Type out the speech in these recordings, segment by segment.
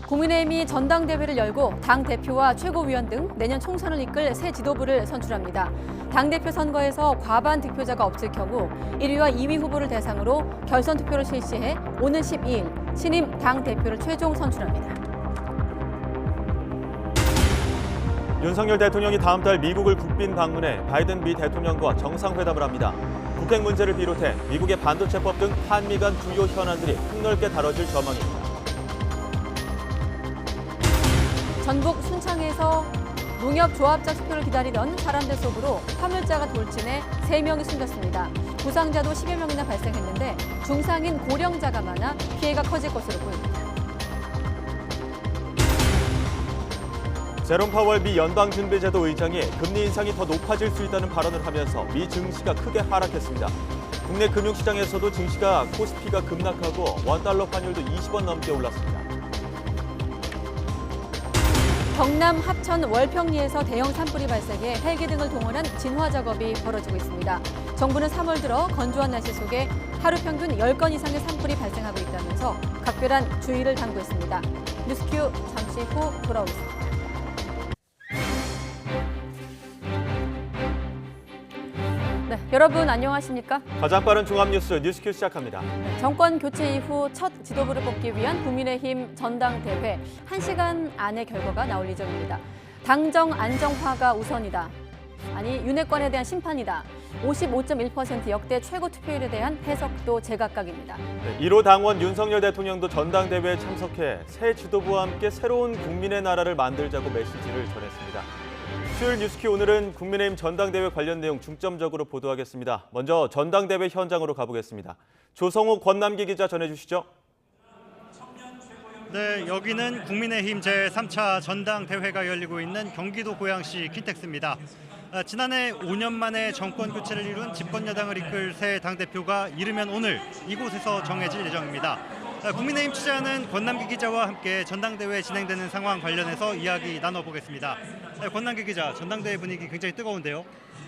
국민의힘이 전당대회를 열고 당대표와 최고위원 등 내년 총선을 이끌 새 지도부를 선출합니다. 당대표 선거에서 과반 득표자가 없을 경우 1위와 2위 후보를 대상으로 결선 투표를 실시해 오는 12일 신임 당대표를 최종 선출합니다. 윤석열 대통령이 다음 달 미국을 국빈 방문해 바이든 미 대통령과 정상회담을 합니다. 북핵 문제를 비롯해 미국의 반도체법 등 한미 간 주요 현안들이 폭넓게 다뤄질 전망입니다. 전북 순창에서 농협조합자 투표를 기다리던 사람들 속으로 화물자가 돌진해 3명이 숨졌습니다. 부상자도 10여 명이나 발생했는데 중상인 고령자가 많아 피해가 커질 것으로 보입니다. 제롬 파월 미 연방준비제도 의장이 금리 인상이 더 높아질 수 있다는 발언을 하면서 미 증시가 크게 하락했습니다. 국내 금융시장에서도 증시가 코스피가 급락하고 원달러 환율도 20원 넘게 올랐습니다. 경남 합천 월평리에서 대형 산불이 발생해 헬기 등을 동원한 진화 작업이 벌어지고 있습니다. 정부는 3월 들어 건조한 날씨 속에 하루 평균 10건 이상의 산불이 발생하고 있다면서 각별한 주의를 당부했습니다. 뉴스큐 잠시 후 돌아오겠습니다. 네, 여러분 안녕하십니까? 가장 빠른 종합뉴스 뉴스큐 시작합니다. 정권 교체 이후 첫 지도부를 뽑기 위한 국민의힘 전당대회 1시간 안에 결과가 나올 예정입니다. 당정 안정화가 우선이다. 아니 윤핵관에 대한 심판이다. 55.1% 역대 최고 투표율에 대한 해석도 제각각입니다. 1호 당원 윤석열 대통령도 전당대회에 참석해 새 지도부와 함께 새로운 국민의 나라를 만들자고 메시지를 전했습니다. 수요일 뉴스큐 오늘은 국민의힘 전당대회 관련 내용 중점적으로 보도하겠습니다. 먼저 전당대회 현장으로 가보겠습니다. 조성욱 권남기 기자 전해주시죠. 네, 여기는 국민의힘 제3차 전당대회가 열리고 있는 경기도 고양시 킨텍스입니다. 지난해 5년 만에 정권 교체를 이룬 집권여당을 이끌 새 당대표가 이르면 오늘 이곳에서 정해질 예정입니다. 국민의힘 취재하는 권남기 기자와 함께 전당대회 진행되는 상황 관련해서 이야기 나눠보겠습니다. 권남기 기자, 전당대회 분위기 굉장히 뜨거운데요?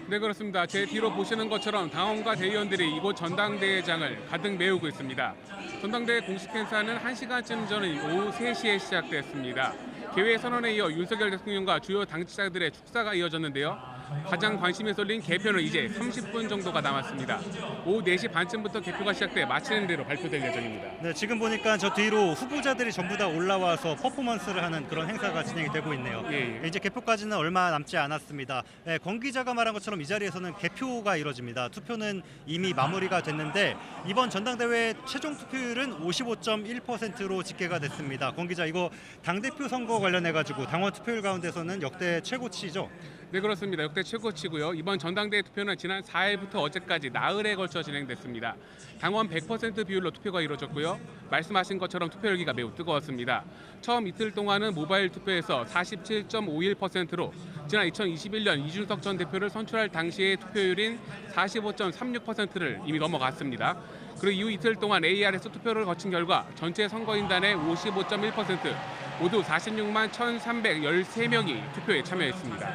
네, 그렇습니다. 제 뒤로 보시는 것처럼 당원과 대의원들이 이곳 전당대회장을 가득 메우고 있습니다. 전당대회 공식 행사는 1시간쯤 전인 오후 3시에 시작됐습니다. 개회 선언에 이어 윤석열 대통령과 주요 당직자들의 축사가 이어졌는데요. 가장 관심이 쏠린 개표는 이제 30분 정도가 남았습니다. 오후 4시 반쯤부터 개표가 시작돼 마치는 대로 발표될 예정입니다. 네, 지금 보니까 저 뒤로 후보자들이 전부 다 올라와서 퍼포먼스를 하는 그런 행사가 진행이 되고 있네요. 예. 이제 개표까지는 얼마 남지 않았습니다. 권 기자가 말한 것처럼 이 자리에서는 개표가 이뤄집니다. 투표는 이미 마무리가 됐는데 이번 전당대회 최종 투표율은 55.1%로 집계가 됐습니다. 권 기자, 이거 당대표 선거 관련해가지고 당원 투표율 가운데서는 역대 최고치죠? 네, 그렇습니다. 역대 최고치고요. 이번 전당대회 투표는 지난 4일부터 어제까지 나흘에 걸쳐 진행됐습니다. 당원 100% 비율로 투표가 이루어졌고요. 말씀하신 것처럼 투표 열기가 매우 뜨거웠습니다. 처음 이틀 동안은 모바일 투표에서 47.51%로 지난 2021년 이준석 전 대표를 선출할 당시의 투표율인 45.36%를 이미 넘어갔습니다. 그리고 이후 이틀 동안 ARS 투표를 거친 결과 전체 선거인단의 55.1%, 모두 46만 1,313명이 투표에 참여했습니다.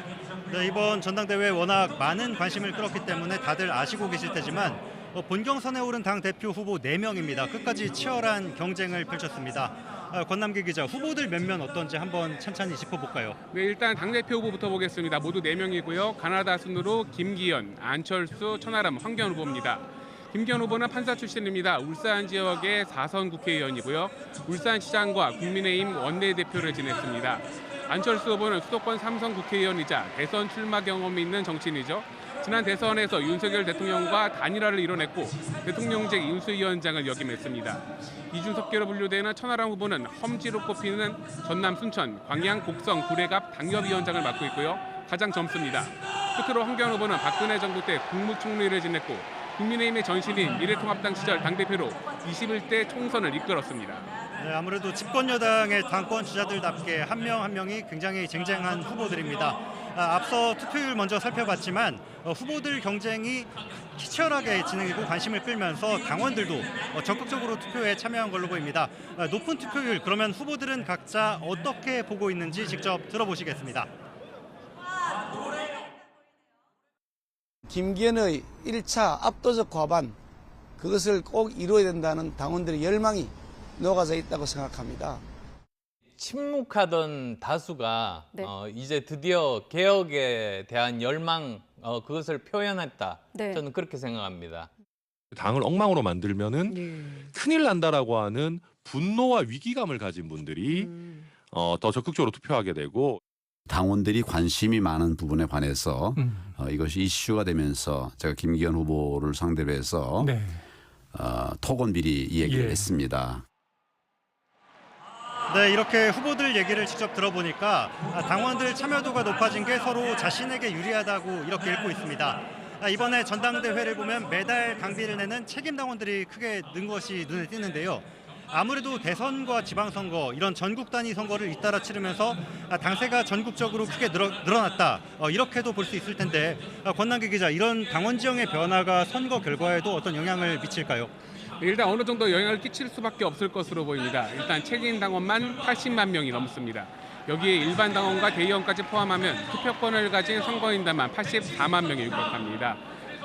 네, 이번 전당대회에 워낙 많은 관심을 끌었기 때문에 다들 아시고 계실 테지만 본경선에 오른 당대표 후보 4명입니다. 끝까지 치열한 경쟁을 펼쳤습니다. 권남기 기자, 후보들 몇몇 어떤지 한번 찬찬히 짚어볼까요? 네, 일단 당대표 후보부터 보겠습니다. 모두 4명이고요. 가나다 순으로 김기현, 안철수, 천하람, 황교안 후보입니다. 김기현 후보는 판사 출신입니다. 울산 지역의 4선 국회의원이고요. 울산시장과 국민의힘 원내대표를 지냈습니다. 안철수 후보는 수도권 3선 국회의원이자 대선 출마 경험이 있는 정치인이죠. 지난 대선에서 윤석열 대통령과 단일화를 이뤄냈고 대통령직 인수위원장을 역임했습니다. 이준석계로 분류되는 천하람 후보는 험지로 꼽히는 전남 순천, 광양, 곡성, 구례갑 당협위원장을 맡고 있고요. 가장 젊습니다. 끝으로 황교안 후보는 박근혜 정부 때 국무총리를 지냈고 국민의힘의 전신인 미래통합당 시절 당대표로 21대 총선을 이끌었습니다. 네, 아무래도 집권여당의 당권 주자들답게 한 명 한 명이 굉장히 쟁쟁한 후보들입니다. 앞서 투표율 먼저 살펴봤지만 후보들 경쟁이 치열하게 진행되고 관심을 끌면서 당원들도 적극적으로 투표에 참여한 걸로 보입니다. 높은 투표율, 그러면 후보들은 각자 어떻게 보고 있는지 직접 들어보시겠습니다. 김기현의 1차 압도적 과반, 그것을 꼭 이루어야 된다는 당원들의 열망이 녹아져 있다고 생각합니다. 침묵하던 다수가 네. 이제 드디어 개혁에 대한 열망 그것을 표현했다. 네. 저는 그렇게 생각합니다. 당을 엉망으로 만들면은 큰일 난다라고 하는 분노와 위기감을 가진 분들이 더 적극적으로 투표하게 되고 당원들이 관심이 많은 부분에 관해서 이것이 이슈가 되면서 제가 김기현 후보를 상대로 해서 토건 비리 이 얘기를 했습니다. 네, 이렇게 후보들 얘기를 직접 들어보니까 당원들 참여도가 높아진 게 서로 자신에게 유리하다고 이렇게 읽고 있습니다. 이번에 전당대회를 보면 매달 당비를 내는 책임 당원들이 크게 는 것이 눈에 띄는데요. 아무래도 대선과 지방선거 이런 전국 단위 선거를 잇따라 치르면서 당세가 전국적으로 크게 늘어났다 이렇게도 볼 수 있을 텐데 권남기 기자, 이런 당원 지형의 변화가 선거 결과에도 어떤 영향을 미칠까요? 일단 어느 정도 영향을 끼칠 수밖에 없을 것으로 보입니다. 일단 책임 당원만 80만 명이 넘습니다. 여기에 일반 당원과 대의원까지 포함하면 투표권을 가진 선거인단만 84만 명에 육박합니다.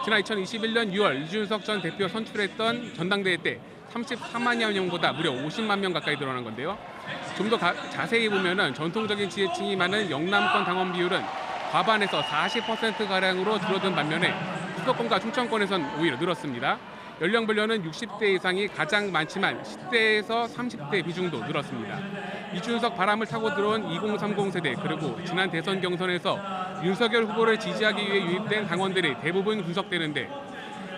지난 2021년 6월 이준석 전 대표 선출했던 전당대회 때 34만여 명보다 무려 50만 명 가까이 늘어난 건데요. 좀 더 자세히 보면은 전통적인 지지층이 많은 영남권 당원 비율은 과반에서 40%가량으로 줄어든 반면에 수도권과 충청권에선 오히려 늘었습니다. 연령별로는 60대 이상이 가장 많지만 10대에서 30대 비중도 늘었습니다. 이준석 바람을 타고 들어온 2030 세대 그리고 지난 대선 경선에서 윤석열 후보를 지지하기 위해 유입된 당원들이 대부분 분석되는데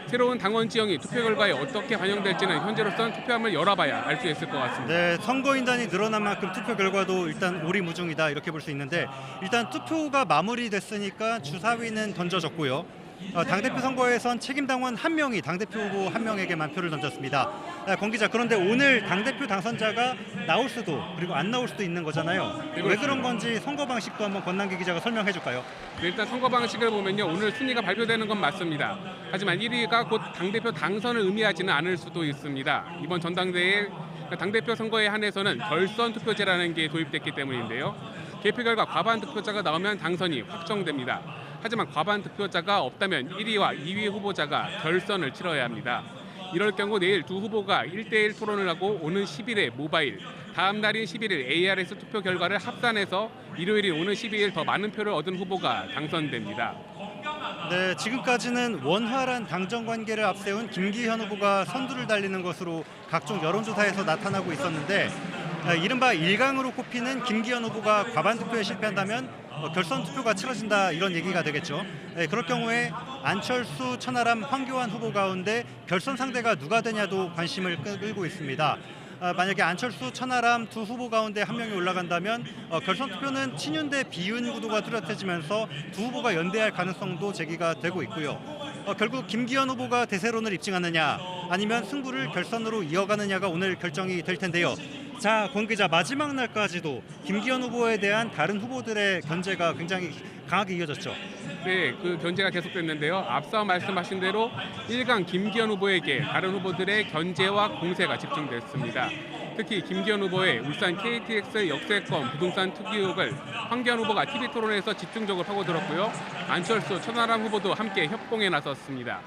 새로운 당원 지형이 투표 결과에 어떻게 반영될지는 현재로선 투표함을 열어봐야 알 수 있을 것 같습니다. 네, 선거인단이 늘어난 만큼 투표 결과도 일단 오리무중이다 이렇게 볼 수 있는데 일단 투표가 마무리됐으니까 주사위는 던져졌고요. 당대표 선거에선 책임당원 한 명이 당대표 후보 한 명에게만 표를 던졌습니다. 권 기자, 그런데 오늘 당대표 당선자가 나올 수도 그리고 안 나올 수도 있는 거잖아요. 왜 그런 건지 선거 방식도 한번 권남기 기자가 설명해 줄까요? 일단 선거 방식을 보면요, 오늘 순위가 발표되는 건 맞습니다. 하지만 1위가 곧 당대표 당선을 의미하지는 않을 수도 있습니다. 이번 전당대회 당대표 선거에 한해서는 결선 투표제라는 게 도입됐기 때문인데요. 개표 결과 과반 득표자가 나오면 당선이 확정됩니다. 하지만 과반 득표자가 없다면 1위와 2위 후보자가 결선을 치러야 합니다. 이럴 경우 내일 두 후보가 1대1 토론을 하고 오는 10일에 모바일, 다음 날인 11일 ARS 투표 결과를 합산해서 일요일인 오는 12일 더 많은 표를 얻은 후보가 당선됩니다. 네, 지금까지는 원활한 당정 관계를 앞세운 김기현 후보가 선두를 달리는 것으로 각종 여론조사에서 나타나고 있었는데 이른바 1강으로 꼽히는 김기현 후보가 과반 투표에 실패한다면 결선 투표가 치러진다 이런 얘기가 되겠죠. 그럴 경우에 안철수, 천하람, 황교안 후보 가운데 결선 상대가 누가 되냐도 관심을 끌고 있습니다. 만약에 안철수, 천하람 두 후보 가운데 한 명이 올라간다면 결선 투표는 친윤 대 비윤 구도가 뚜렷해지면서 두 후보가 연대할 가능성도 제기가 되고 있고요. 결국 김기현 후보가 대세론을 입증하느냐 아니면 승부를 결선으로 이어가느냐가 오늘 결정이 될 텐데요. 자, 권 기자, 마지막 날까지도 김기현 후보에 대한 다른 후보들의 견제가 굉장히 강하게 이어졌죠. 네, 그 견제가 계속됐는데요. 앞서 말씀하신 대로 1강 김기현 후보에게 다른 후보들의 견제와 공세가 집중됐습니다. 특히 김기현 후보의 울산 KTX 역세권 부동산 투기 의혹을 황교안 후보가 TV토론에서 집중적으로 파고들었고요. 안철수, 천하람 후보도 함께 협공에 나섰습니다.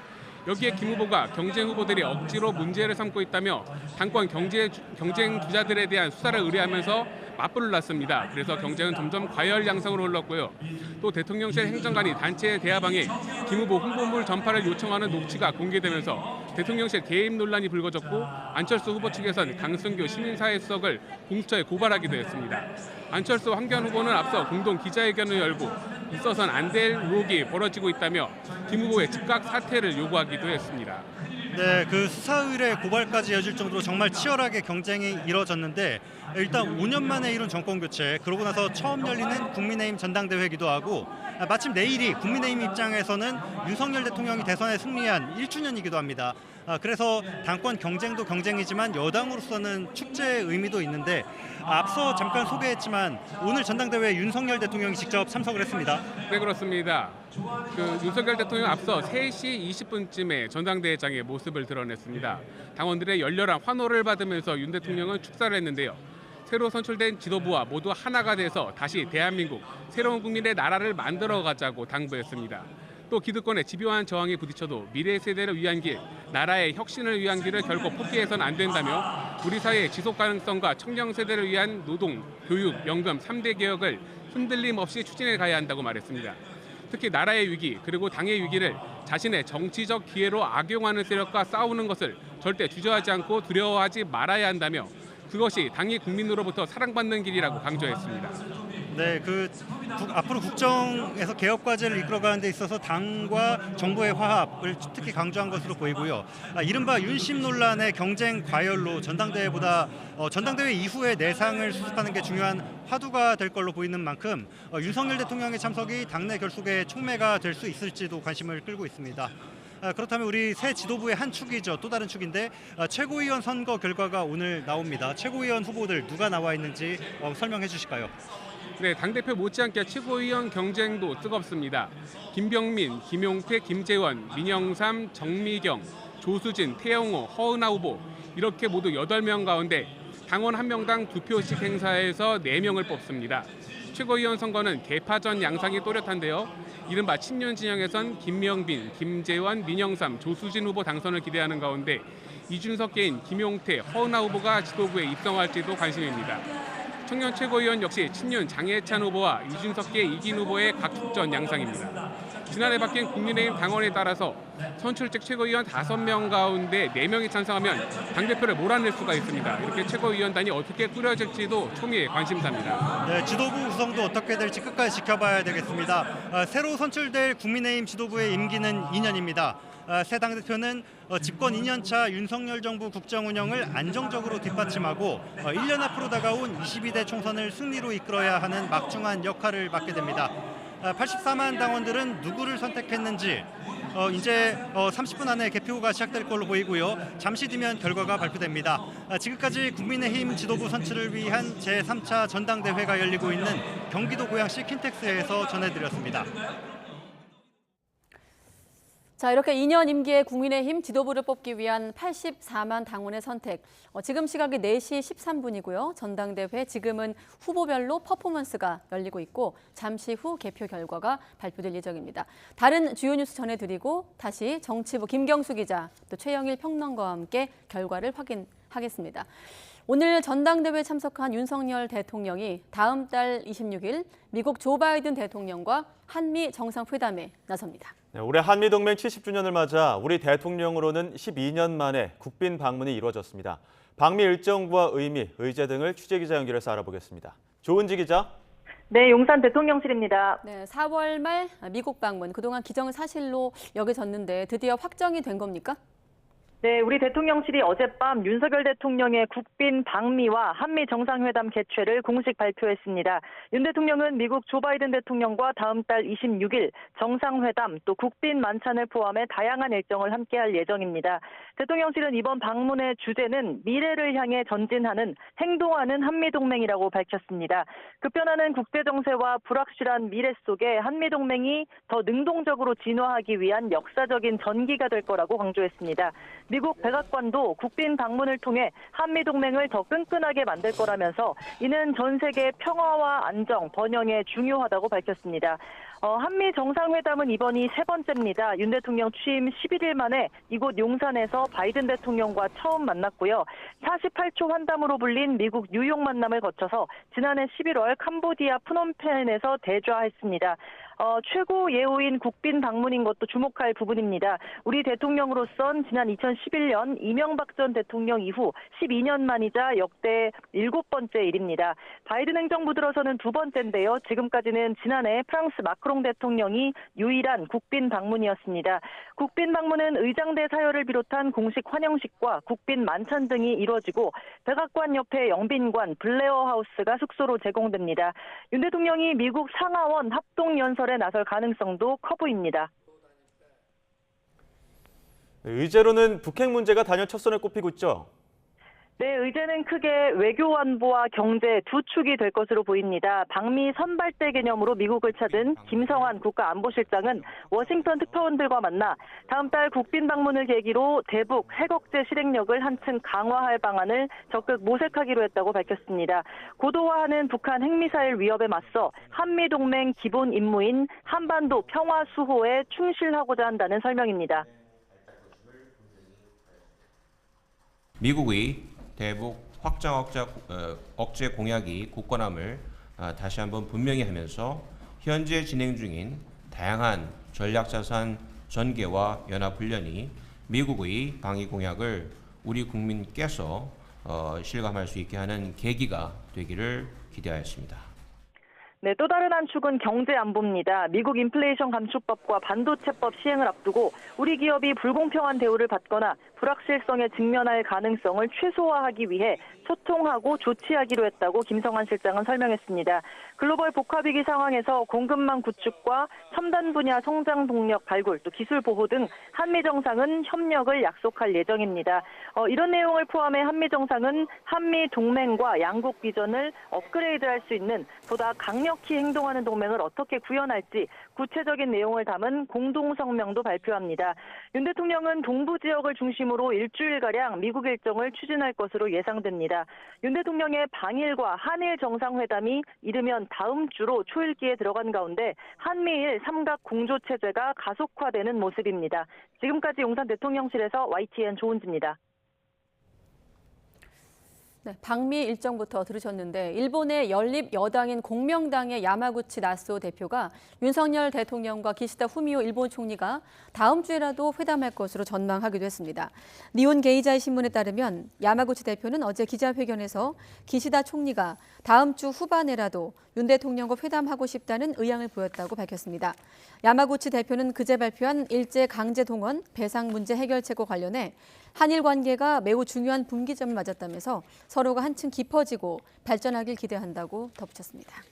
여기에 김 후보가 경쟁 후보들이 억지로 문제를 삼고 있다며 당권 경쟁 주자들에 대한 수사를 의뢰하면서 맞불을 놨습니다. 그래서 경쟁은 점점 과열 양상으로 흘렀고요. 또 대통령실 행정관이 단체 대화방에 김 후보 홍보물 전파를 요청하는 녹취가 공개되면서 대통령실 개입 논란이 불거졌고 안철수 후보 측에선 강승규 시민사회수석을 공수처에 고발하기도 했습니다. 안철수, 황교안 후보는 앞서 공동 기자회견을 열고 있어선 안 될 의혹이 벌어지고 있다며 김 후보의 즉각 사퇴를 요구하기도 했습니다. 네, 그 수사 의뢰 고발까지 이어질 정도로 정말 치열하게 경쟁이 이뤄졌는데 일단 5년 만에 이룬 정권 교체, 그러고 나서 처음 열리는 국민의힘 전당대회이기도 하고 마침 내일이 국민의힘 입장에서는 윤석열 대통령이 대선에 승리한 1주년이기도 합니다. 그래서 당권 경쟁도 경쟁이지만 여당으로서는 축제의 의미도 있는데 앞서 잠깐 소개했지만 오늘 전당대회에 윤석열 대통령이 직접 참석을 했습니다. 네, 그렇습니다. 윤석열 대통령 앞서 3시 20분쯤에 전당대회장의 모습을 드러냈습니다. 당원들의 열렬한 환호를 받으면서 윤 대통령은 축사를 했는데요. 새로 선출된 지도부와 모두 하나가 돼서 다시 대한민국, 새로운 국민의 나라를 만들어가자고 당부했습니다. 또 기득권의 집요한 저항에 부딪혀도 미래 세대를 위한 길, 나라의 혁신을 위한 길을 결코 포기해서는 안 된다며 우리 사회의 지속 가능성과 청년 세대를 위한 노동, 교육, 연금 3대 개혁을 흔들림 없이 추진해 가야 한다고 말했습니다. 특히 나라의 위기 그리고 당의 위기를 자신의 정치적 기회로 악용하는 세력과 싸우는 것을 절대 주저하지 않고 두려워하지 말아야 한다며 그것이 당이 국민으로부터 사랑받는 길이라고 강조했습니다. 네, 앞으로 국정에서 개혁 과제를 이끌어가는 데 있어서 당과 정부의 화합을 특히 강조한 것으로 보이고요. 이른바 윤심 논란의 경쟁 과열로 전당대회 이후에 내상을 수습하는 게 중요한 화두가 될 걸로 보이는 만큼 윤석열 대통령의 참석이 당내 결속의 촉매가 될 수 있을지도 관심을 끌고 있습니다. 그렇다면 우리 새 지도부의 한 축이죠. 또 다른 축인데 최고위원 선거 결과가 오늘 나옵니다. 최고위원 후보들 누가 나와 있는지 설명해 주실까요? 네, 당대표 못지않게 최고위원 경쟁도 뜨겁습니다. 김병민, 김용태, 김재원, 민영삼, 정미경, 조수진, 태영호, 허은하 후보 이렇게 모두 8명 가운데 당원 1명당 2표씩 행사해서 4명을 뽑습니다. 최고위원 선거는 개파전 양상이 또렷한데요. 이른바 친윤 진영에선 김명빈, 김재원, 민영삼, 조수진 후보 당선을 기대하는 가운데 이준석계인 김용태, 허은하 후보가 지도부에 입성할지도 관심입니다. 청년 최고위원 역시 친윤 장해찬 후보와 이준석계 이긴 후보의 각축전 양상입니다. 지난해 바뀐 국민의힘 당원에 따라서 선출직 최고위원 5명 가운데 4명이 찬성하면 당대표를 몰아낼 수가 있습니다. 이렇게 최고위원단이 어떻게 꾸려질지도 초미의 관심사입니다. 네, 지도부 구성도 어떻게 될지 끝까지 지켜봐야 되겠습니다. 새로 선출될 국민의힘 지도부의 임기는 2년입니다. 새 당대표는 집권 2년차 윤석열 정부 국정 운영을 안정적으로 뒷받침하고 1년 앞으로 다가온 22대 총선을 승리로 이끌어야 하는 막중한 역할을 맡게 됩니다. 84만 당원들은 누구를 선택했는지 이제 30분 안에 개표가 시작될 걸로 보이고요. 잠시 뒤면 결과가 발표됩니다. 지금까지 국민의힘 지도부 선출을 위한 제3차 전당대회가 열리고 있는 경기도 고양시 킨텍스에서 전해드렸습니다. 자, 이렇게 2년 임기의 국민의힘 지도부를 뽑기 위한 84만 당원의 선택. 지금 시각이 4시 13분이고요. 전당대회 지금은 후보별로 퍼포먼스가 열리고 있고 잠시 후 개표 결과가 발표될 예정입니다. 다른 주요 뉴스 전해드리고 다시 정치부 김경수 기자 또 최영일 평론가와 함께 결과를 확인하겠습니다. 오늘 전당대회에 참석한 윤석열 대통령이 다음 달 26일 미국 조 바이든 대통령과 한미 정상회담에 나섭니다. 네, 올해 한미동맹 70주년을 맞아 우리 대통령으로는 12년 만에 국빈 방문이 이루어졌습니다. 방미 일정과 의미, 의제 등을 취재기자 연결해서 알아보겠습니다. 조은지 기자. 네, 용산 대통령실입니다. 네, 4월 말 미국 방문, 그동안 기정사실로 여겨졌는데 드디어 확정이 된 겁니까? 네, 우리 대통령실이 어젯밤 윤석열 대통령의 국빈 방미와 한미 정상회담 개최를 공식 발표했습니다. 윤 대통령은 미국 조 바이든 대통령과 다음 달 26일 정상회담 또 국빈 만찬을 포함해 다양한 일정을 함께할 예정입니다. 대통령실은 이번 방문의 주제는 미래를 향해 전진하는 행동하는 한미동맹이라고 밝혔습니다. 급변하는 국제정세와 불확실한 미래 속에 한미동맹이 더 능동적으로 진화하기 위한 역사적인 전기가 될 거라고 강조했습니다. 미국 백악관도 국빈 방문을 통해 한미동맹을 더 끈끈하게 만들 거라면서 이는 전 세계 평화와 안정, 번영에 중요하다고 밝혔습니다. 한미 정상회담은 이번이 3번째입니다. 윤 대통령 취임 11일 만에 이곳 용산에서 바이든 대통령과 처음 만났고요. 48초 환담으로 불린 미국 뉴욕 만남을 거쳐서 지난해 11월 캄보디아 프놈펜에서 대좌했습니다. 최고 예우인 국빈 방문인 것도 주목할 부분입니다. 우리 대통령으로선 지난 2011년 이명박 전 대통령 이후 12년 만이자 역대 7번째 일입니다. 바이든 행정부 들어서는 2번째인데요. 지금까지는 지난해 프랑스 마크롱 대통령이 유일한 국빈 방문이었습니다. 국빈 방문은 의장대 사열을 비롯한 공식 환영식과 국빈 만찬 등이 이루어지고 백악관 옆에 영빈관 블레어 하우스가 숙소로 제공됩니다. 윤 대통령이 미국 상하원 합동연설에 나설 가능성도 커 보입니다. 의제로는 북핵 문제가 단연 첫 선에 꼽히고 있죠. 네, 의제는 크게 외교 안보와 경제 두 축이 될 것으로 보입니다. 방미 선발대 개념으로 미국을 찾은 김성환 국가안보실장은 워싱턴 특파원들과 만나 다음 달 국빈 방문을 계기로 대북 핵억제 실행력을 한층 강화할 방안을 적극 모색하기로 했다고 밝혔습니다. 고도화하는 북한 핵미사일 위협에 맞서 한미동맹 기본 임무인 한반도 평화 수호에 충실하고자 한다는 설명입니다. 미국의 대북 확장 억제 공약이 굳건함을 다시 한번 분명히 하면서 현재 진행 중인 다양한 전략자산 전개와 연합훈련이 미국의 방위 공약을 우리 국민께서 실감할 수 있게 하는 계기가 되기를 기대하였습니다. 네, 또 다른 한 축은 경제 안보입니다. 미국 인플레이션 감축법과 반도체법 시행을 앞두고 우리 기업이 불공평한 대우를 받거나 불확실성에 직면할 가능성을 최소화하기 위해 소통하고 조치하기로 했다고 김성환 실장은 설명했습니다. 글로벌 복합위기 상황에서 공급망 구축과 첨단 분야 성장 동력 발굴, 또 기술 보호 등 한미 정상은 협력을 약속할 예정입니다. 이런 내용을 포함해 한미 정상은 한미 동맹과 양국 비전을 업그레이드할 수 있는 보다 강력히 행동하는 동맹을 어떻게 구현할지 구체적인 내용을 담은 공동성명도 발표합니다. 윤 대통령은 동부 지역을 중심으로 일주일가량 미국 일정을 추진할 것으로 예상됩니다. 윤 대통령의 방일과 한일 정상회담이 이르면 다음 주로 초읽기에 들어간 가운데 한미일 삼각 공조 체제가 가속화되는 모습입니다. 지금까지 용산 대통령실에서 YTN 조은지입니다. 네, 방미 일정부터 들으셨는데 일본의 연립 여당인 공명당의 야마구치 나스오 대표가 윤석열 대통령과 기시다 후미오 일본 총리가 다음 주에라도 회담할 것으로 전망하기도 했습니다. 니혼 게이자의 신문에 따르면 야마구치 대표는 어제 기자회견에서 기시다 총리가 다음 주 후반에라도 윤 대통령과 회담하고 싶다는 의향을 보였다고 밝혔습니다. 야마구치 대표는 그제 발표한 일제 강제 동원 배상 문제 해결책과 관련해 한일 관계가 매우 중요한 분기점을 맞았다면서 서로가 한층 깊어지고 발전하길 기대한다고 덧붙였습니다.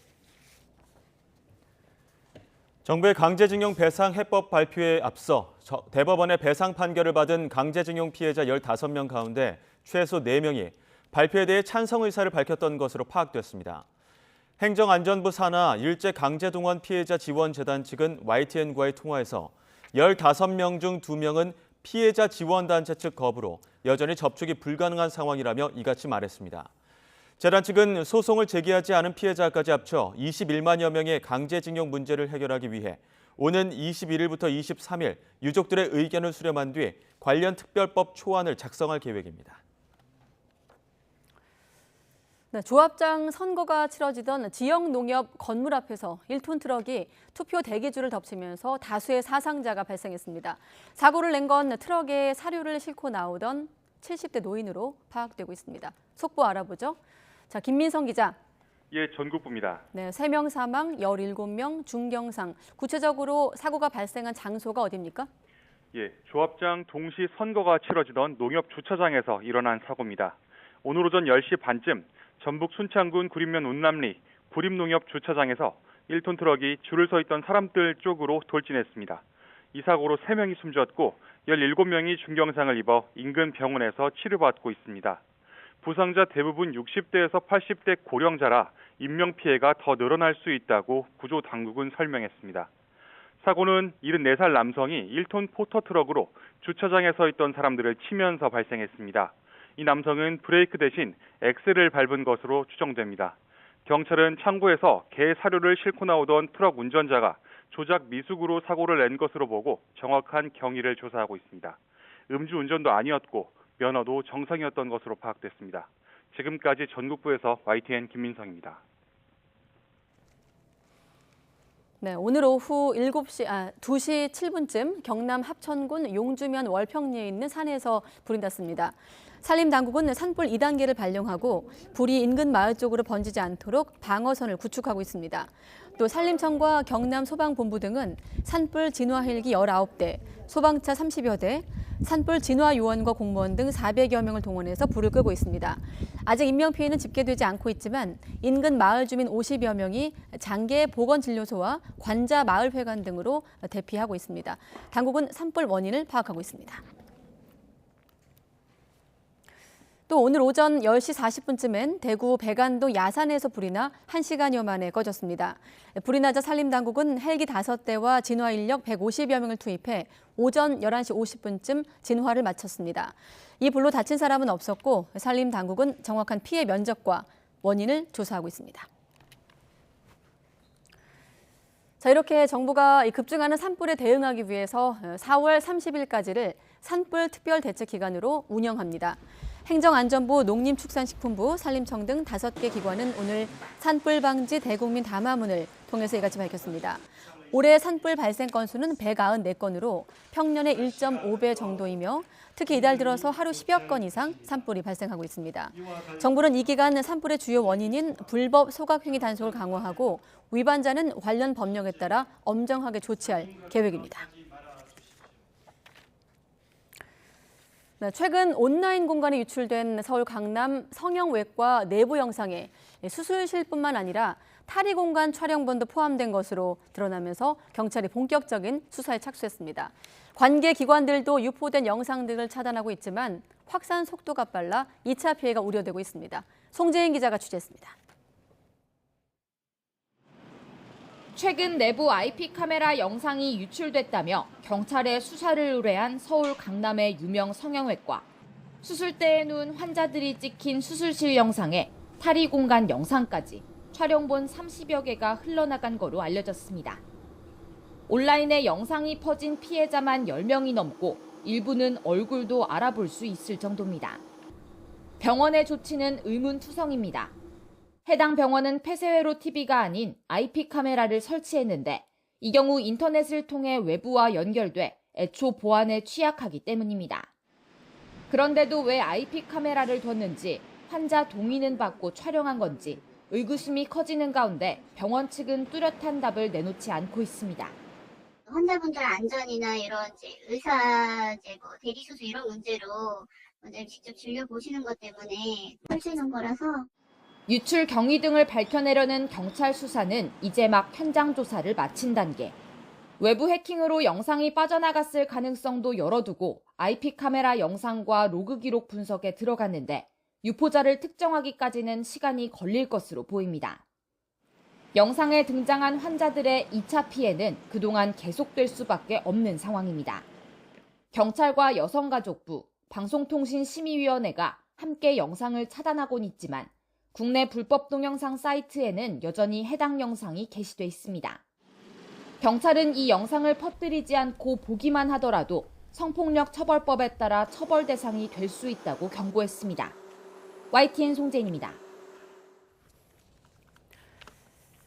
정부의 강제징용 배상 해법 발표에 앞서 대법원의 배상 판결을 받은 강제징용 피해자 15명 가운데 최소 4명이 발표에 대해 찬성 의사를 밝혔던 것으로 파악됐습니다. 행정안전부 산하 일제강제동원 피해자 지원재단 측은 YTN과의 통화에서 15명 중 2명은 피해자 지원단체 측 거부로 여전히 접촉이 불가능한 상황이라며 이같이 말했습니다. 재단 측은 소송을 제기하지 않은 피해자까지 합쳐 21만여 명의 강제징용 문제를 해결하기 위해 오는 21일부터 23일 유족들의 의견을 수렴한 뒤 관련 특별법 초안을 작성할 계획입니다. 네, 조합장 선거가 치러지던 지역 농협 건물 앞에서 1톤 트럭이 투표 대기줄을 덮치면서 다수의 사상자가 발생했습니다. 사고를 낸 건 트럭에 사료를 싣고 나오던 70대 노인으로 파악되고 있습니다. 속보 알아보죠. 자, 김민성 기자. 예, 전국부입니다. 네, 3명 사망, 17명 중경상. 구체적으로 사고가 발생한 장소가 어디입니까? 예, 조합장 동시 선거가 치러지던 농협 주차장에서 일어난 사고입니다. 오늘 오전 10시 반쯤 전북 순창군 구림면 운남리 구림농협 주차장에서 1톤 트럭이 줄을 서 있던 사람들 쪽으로 돌진했습니다. 이 사고로 3명이 숨졌고 17명이 중경상을 입어 인근 병원에서 치료받고 있습니다. 부상자 대부분 60대에서 80대 고령자라 인명피해가 더 늘어날 수 있다고 구조당국은 설명했습니다. 사고는 74살 남성이 1톤 포터트럭으로 주차장에 서 있던 사람들을 치면서 발생했습니다. 이 남성은 브레이크 대신 엑셀을 밟은 것으로 추정됩니다. 경찰은 창고에서 개 사료를 싣고 나오던 트럭 운전자가 조작 미숙으로 사고를 낸 것으로 보고 정확한 경위를 조사하고 있습니다. 음주운전도 아니었고 면허도 정상이었던 것으로 파악됐습니다. 지금까지 전국부에서 YTN 김민성입니다. 네, 오늘 오후 2시 7분쯤 경남 합천군 용주면 월평리에 있는 산에서 불이 났습니다. 산림당국은 산불 2단계를 발령하고 불이 인근 마을 쪽으로 번지지 않도록 방어선을 구축하고 있습니다. 또 산림청과 경남소방본부 등은 산불 진화 헬기 19대, 소방차 30여 대, 산불 진화 요원과 공무원 등 400여 명을 동원해서 불을 끄고 있습니다. 아직 인명피해는 집계되지 않고 있지만 인근 마을 주민 50여 명이 장계 보건진료소와 관자 마을회관 등으로 대피하고 있습니다. 당국은 산불 원인을 파악하고 있습니다. 또 오늘 오전 10시 40분쯤엔 대구 백안동 야산에서 불이 나 1시간여 만에 꺼졌습니다. 불이 나자 산림당국은 헬기 5대와 진화 인력 150여 명을 투입해 오전 11시 50분쯤 진화를 마쳤습니다. 이 불로 다친 사람은 없었고 산림당국은 정확한 피해 면적과 원인을 조사하고 있습니다. 자, 이렇게 정부가 급증하는 산불에 대응하기 위해서 4월 30일까지를 산불 특별 대책 기간으로 운영합니다. 행정안전부, 농림축산식품부, 산림청 등 5개 기관은 오늘 산불 방지 대국민 담화문을 통해서 이같이 밝혔습니다. 올해 산불 발생 건수는 194건으로 평년의 1.5배 정도이며 특히 이달 들어서 하루 10여 건 이상 산불이 발생하고 있습니다. 정부는 이 기간 산불의 주요 원인인 불법 소각행위 단속을 강화하고 위반자는 관련 법령에 따라 엄정하게 조치할 계획입니다. 최근 온라인 공간에 유출된 서울 강남 성형외과 내부 영상에 수술실뿐만 아니라 탈의 공간 촬영본도 포함된 것으로 드러나면서 경찰이 본격적인 수사에 착수했습니다. 관계 기관들도 유포된 영상들을 차단하고 있지만 확산 속도가 빨라 2차 피해가 우려되고 있습니다. 송재인 기자가 취재했습니다. 최근 내부 IP 카메라 영상이 유출됐다며 경찰에 수사를 의뢰한 서울 강남의 유명 성형외과. 수술대에 누운 환자들이 찍힌 수술실 영상에 탈의 공간 영상까지 촬영본 30여 개가 흘러나간 거로 알려졌습니다. 온라인에 영상이 퍼진 피해자만 10명이 넘고 일부는 얼굴도 알아볼 수 있을 정도입니다. 병원의 조치는 의문투성입니다. 해당 병원은 폐쇄회로 TV가 아닌 IP 카메라를 설치했는데 이 경우 인터넷을 통해 외부와 연결돼 애초 보안에 취약하기 때문입니다. 그런데도 왜 IP 카메라를 뒀는지 환자 동의는 받고 촬영한 건지 의구심이 커지는 가운데 병원 측은 뚜렷한 답을 내놓지 않고 있습니다. 환자분들 안전이나 이런 의사제 대리수술 이런 문제로 먼저 직접 진료 보시는 것 때문에 설치는 거라서 유출 경위 등을 밝혀내려는 경찰 수사는 이제 막 현장 조사를 마친 단계. 외부 해킹으로 영상이 빠져나갔을 가능성도 열어두고 IP 카메라 영상과 로그 기록 분석에 들어갔는데 유포자를 특정하기까지는 시간이 걸릴 것으로 보입니다. 영상에 등장한 환자들의 2차 피해는 그동안 계속될 수밖에 없는 상황입니다. 경찰과 여성가족부, 방송통신심의위원회가 함께 영상을 차단하고는 있지만 국내 불법 동영상 사이트에는 여전히 해당 영상이 게시돼 있습니다. 경찰은 이 영상을 퍼뜨리지 않고 보기만 하더라도 성폭력 처벌법에 따라 처벌 대상이 될 수 있다고 경고했습니다. YTN 송재인입니다.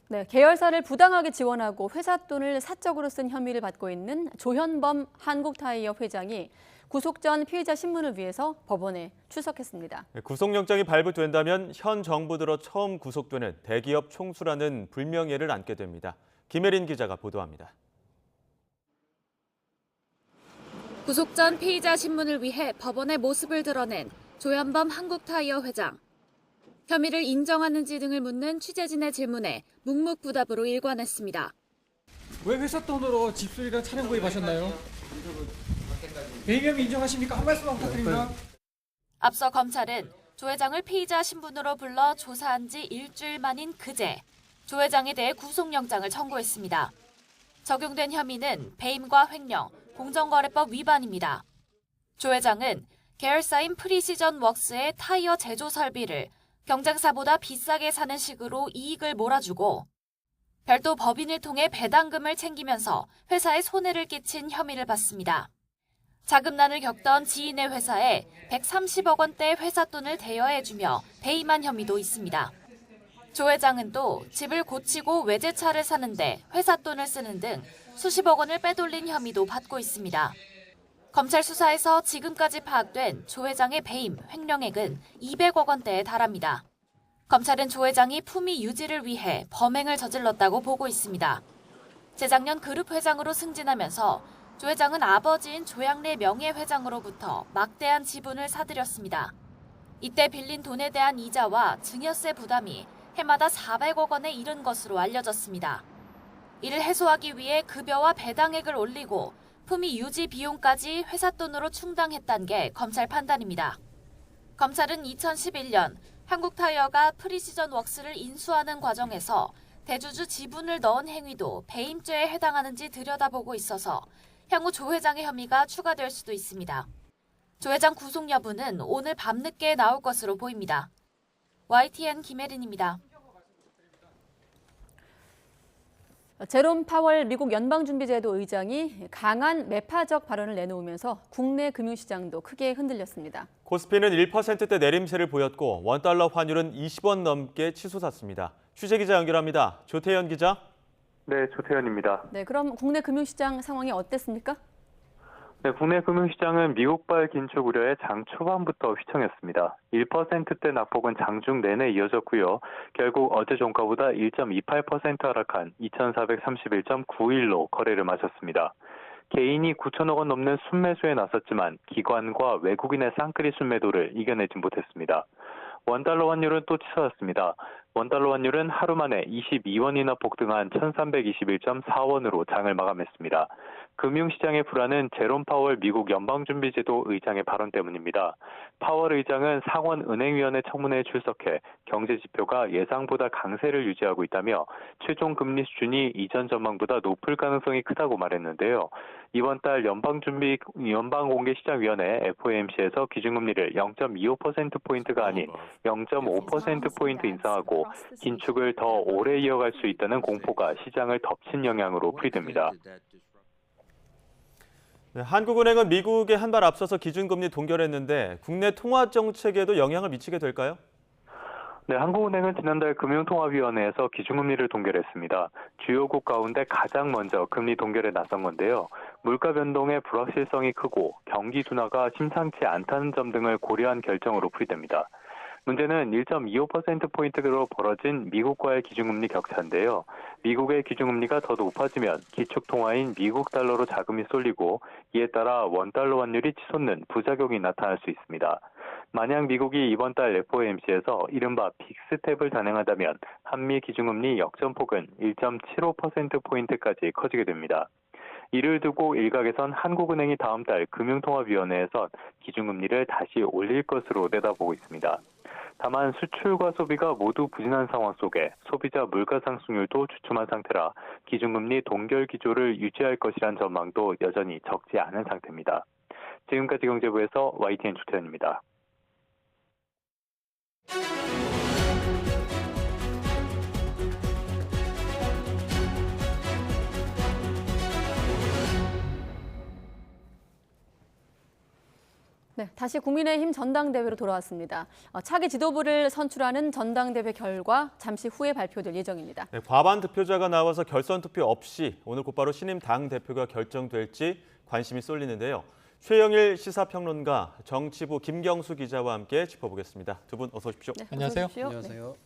네, 계열사를 부당하게 지원하고 회사 돈을 사적으로 쓴 혐의를 받고 있는 조현범 한국타이어 회장이 구속 전 피의자 신문을 위해서 법원에 출석했습니다. 구속영장이 발부된다면 현 정부 들어 처음 구속되는 대기업 총수라는 불명예를 안게 됩니다. 김혜린 기자가 보도합니다. 구속 전 피의자 신문을 위해 법원의 모습을 드러낸 조현범 한국타이어 회장. 혐의를 인정하는지 등을 묻는 취재진의 질문에 묵묵부답으로 일관했습니다. 왜 회사 돈으로 집수리랑 차량 구입하셨나요? 배임혐의 인정하십니까? 한 말씀만 부탁드립니다. 앞서 검찰은 조 회장을 피의자 신분으로 불러 조사한 지 일주일 만인 그제 조 회장에 대해 구속영장을 청구했습니다. 적용된 혐의는 배임과 횡령, 공정거래법 위반입니다. 조 회장은 계열사인 프리시전 웍스의 타이어 제조 설비를 경쟁사보다 비싸게 사는 식으로 이익을 몰아주고 별도 법인을 통해 배당금을 챙기면서 회사에 손해를 끼친 혐의를 받습니다. 자금난을 겪던 지인의 회사에 130억 원대 회사 돈을 대여해주며 배임한 혐의도 있습니다. 조 회장은 또 집을 고치고 외제차를 사는데 회사 돈을 쓰는 등 수십억 원을 빼돌린 혐의도 받고 있습니다. 검찰 수사에서 지금까지 파악된 조 회장의 배임, 횡령액은 200억 원대에 달합니다. 검찰은 조 회장이 품위 유지를 위해 범행을 저질렀다고 보고 있습니다. 재작년 그룹 회장으로 승진하면서 조 회장은 아버지인 조양래 명예회장으로부터 막대한 지분을 사들였습니다. 이때 빌린 돈에 대한 이자와 증여세 부담이 해마다 400억 원에 이른 것으로 알려졌습니다. 이를 해소하기 위해 급여와 배당액을 올리고 품위 유지 비용까지 회사 돈으로 충당했다는 게 검찰 판단입니다. 검찰은 2011년 한국타이어가 프리시전 웍스를 인수하는 과정에서 대주주 지분을 넣은 행위도 배임죄에 해당하는지 들여다보고 있어서 향후 조 회장의 혐의가 추가될 수도 있습니다. 조 회장 구속 여부는 오늘 밤늦게 나올 것으로 보입니다. YTN 김혜린입니다. 제롬 파월 미국 연방준비제도 의장이 강한 매파적 발언을 내놓으면서 국내 금융시장도 크게 흔들렸습니다. 코스피는 1%대 내림세를 보였고 원달러 환율은 20원 넘게 치솟았습니다. 취재기자 연결합니다. 조태현 기자. 네, 조태현입니다. 네, 그럼 국내 금융시장 상황이 어땠습니까? 네, 국내 금융시장은 미국발 긴축 우려에 장 초반부터 휘청였습니다. 1%대 낙폭은 장중 내내 이어졌고요. 결국 어제 종가보다 1.28% 하락한 2,431.91로 거래를 마쳤습니다. 개인이 9천억 원 넘는 순매수에 나섰지만 기관과 외국인의 쌍끌이 순매도를 이겨내지 못했습니다. 원달러 환율은 또 치솟았습니다. 원달러 환율은 하루 만에 22원이나 폭등한 1321.4원으로 장을 마감했습니다. 금융시장의 불안은 제롬 파월 미국 연방준비제도 의장의 발언 때문입니다. 파월 의장은 상원은행위원회 청문회에 출석해 경제지표가 예상보다 강세를 유지하고 있다며 최종 금리 수준이 이전 전망보다 높을 가능성이 크다고 말했는데요. 이번 달 연방공개시장위원회 FOMC에서 기준금리를 0.25%포인트가 아닌 0.5%포인트 인상하고 긴축을 더 오래 이어갈 수 있다는 공포가 시장을 덮친 영향으로 풀이됩니다. 네, 한국은행은 미국에 한 발 앞서서 기준금리 동결했는데 국내 통화 정책에도 영향을 미치게 될까요? 네, 한국은행은 지난달 금융통화위원회에서 기준금리를 동결했습니다. 주요국 가운데 가장 먼저 금리 동결에 나선 건데요. 물가 변동의 불확실성이 크고 경기 둔화가 심상치 않다는 점 등을 고려한 결정으로 풀이됩니다. 문제는 1.25%포인트로 벌어진 미국과의 기준금리 격차인데요. 미국의 기준금리가 더 높아지면 기축통화인 미국 달러로 자금이 쏠리고 이에 따라 원달러 환율이 치솟는 부작용이 나타날 수 있습니다. 만약 미국이 이번 달 FOMC에서 이른바 빅스텝을 단행한다면 한미 기준금리 역전폭은 1.75%포인트까지 커지게 됩니다. 이를 두고 일각에선 한국은행이 다음 달 금융통화위원회에서 기준금리를 다시 올릴 것으로 내다보고 있습니다. 다만 수출과 소비가 모두 부진한 상황 속에 소비자 물가 상승률도 주춤한 상태라 기준금리 동결 기조를 유지할 것이란 전망도 여전히 적지 않은 상태입니다. 지금까지 경제부에서 YTN 조태현입니다. 네, 다시 국민의힘 전당대회로 돌아왔습니다. 차기 지도부를 선출하는 전당대회 결과 잠시 후에 발표될 예정입니다. 네, 과반 득표자가 나와서 결선 투표 없이 오늘 곧바로 신임 당 대표가 결정될지 관심이 쏠리는데요. 최영일 시사평론가, 정치부 김경수 기자와 함께 짚어보겠습니다. 두 분 어서 오십시오. 네, 안녕하세요. 어서 오십시오. 안녕하세요.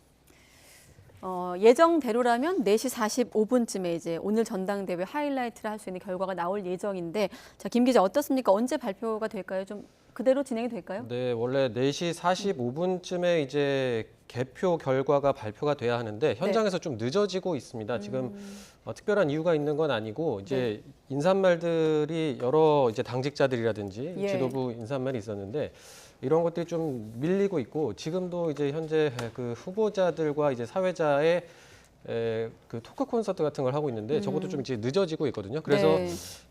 예정대로라면 4시 45분쯤에 이제 오늘 전당대회 하이라이트를 할 수 있는 결과가 나올 예정인데, 자, 김 기자 어떻습니까? 언제 발표가 될까요? 좀 그대로 진행이 될까요? 네, 원래 4시 45분쯤에 이제 개표 결과가 발표가 돼야 하는데 현장에서 좀 늦어지고 있습니다. 지금 특별한 이유가 있는 건 아니고 이제 인사말들이 여러 이제 당직자들이라든지 지도부 인사말이 있었는데 이런 것들이 좀 밀리고 있고 지금도 이제 현재 그 후보자들과 이제 사회자의 그 토크 콘서트 같은 걸 하고 있는데 저것도 좀 이제 늦어지고 있거든요. 그래서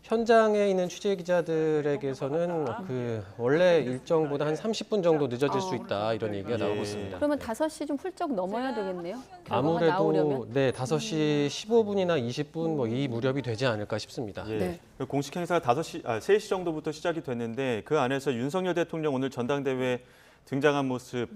현장에 있는 취재 기자들에게서는 그 원래 일정보다 한 30분 정도 늦어질 수 있다 이런 얘기가 나오고 있습니다. 그러면 5시 좀 훌쩍 넘어야 되겠네요. 아무래도 나오려면? 네, 5시 15분이나 20분 뭐 이 무렵이 되지 않을까 싶습니다. 예. 그 공식 행사가 3시 정도부터 시작이 됐는데 그 안에서 윤석열 대통령 오늘 전당대회에 등장한 모습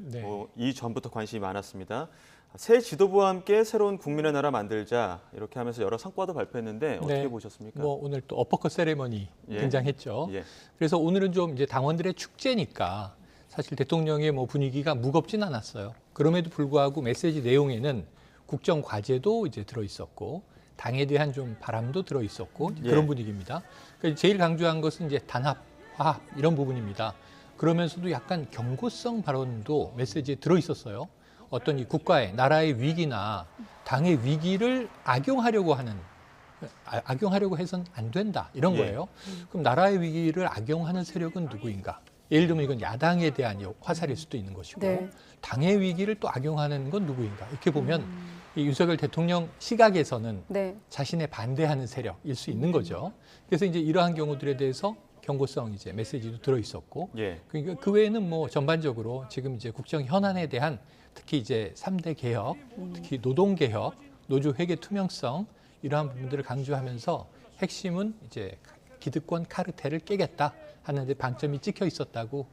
이전부터 관심이 많았습니다. 새 지도부와 함께 새로운 국민의 나라 만들자 이렇게 하면서 여러 성과도 발표했는데 어떻게 보셨습니까? 뭐 오늘 또 어퍼컷 세레머니 등장했죠. 그래서 오늘은 좀 이제 당원들의 축제니까 사실 대통령의 뭐 분위기가 무겁진 않았어요. 그럼에도 불구하고 메시지 내용에는 국정 과제도 이제 들어 있었고 당에 대한 좀 바람도 들어 있었고 그런 분위기입니다. 그러니까 제일 강조한 것은 이제 단합, 화합 이런 부분입니다. 그러면서도 약간 경고성 발언도 메시지에 들어 있었어요. 어떤 이 국가의 나라의 위기나 당의 위기를 악용하려고 해서는 안 된다 이런 거예요. 그럼 나라의 위기를 악용하는 세력은 누구인가? 예를 들면 이건 야당에 대한 화살일 수도 있는 것이고 네. 당의 위기를 또 악용하는 건 누구인가. 이렇게 보면 이 윤석열 대통령 시각에서는 네. 자신의 반대하는 세력일 수 있는 거죠. 그래서 이제 이러한 경우들에 대해서 경고성 이제 메시지도 들어 있었고, 예. 그러니까 그 외에는 뭐 전반적으로 지금 이제 국정 현안에 대한 특히 이제 3대 개혁, 특히 노동 개혁, 노조 회계 투명성 이러한 부분들을 강조하면서 핵심은 이제 기득권 카르텔을 깨겠다 하는 데 방점이 찍혀 있었다고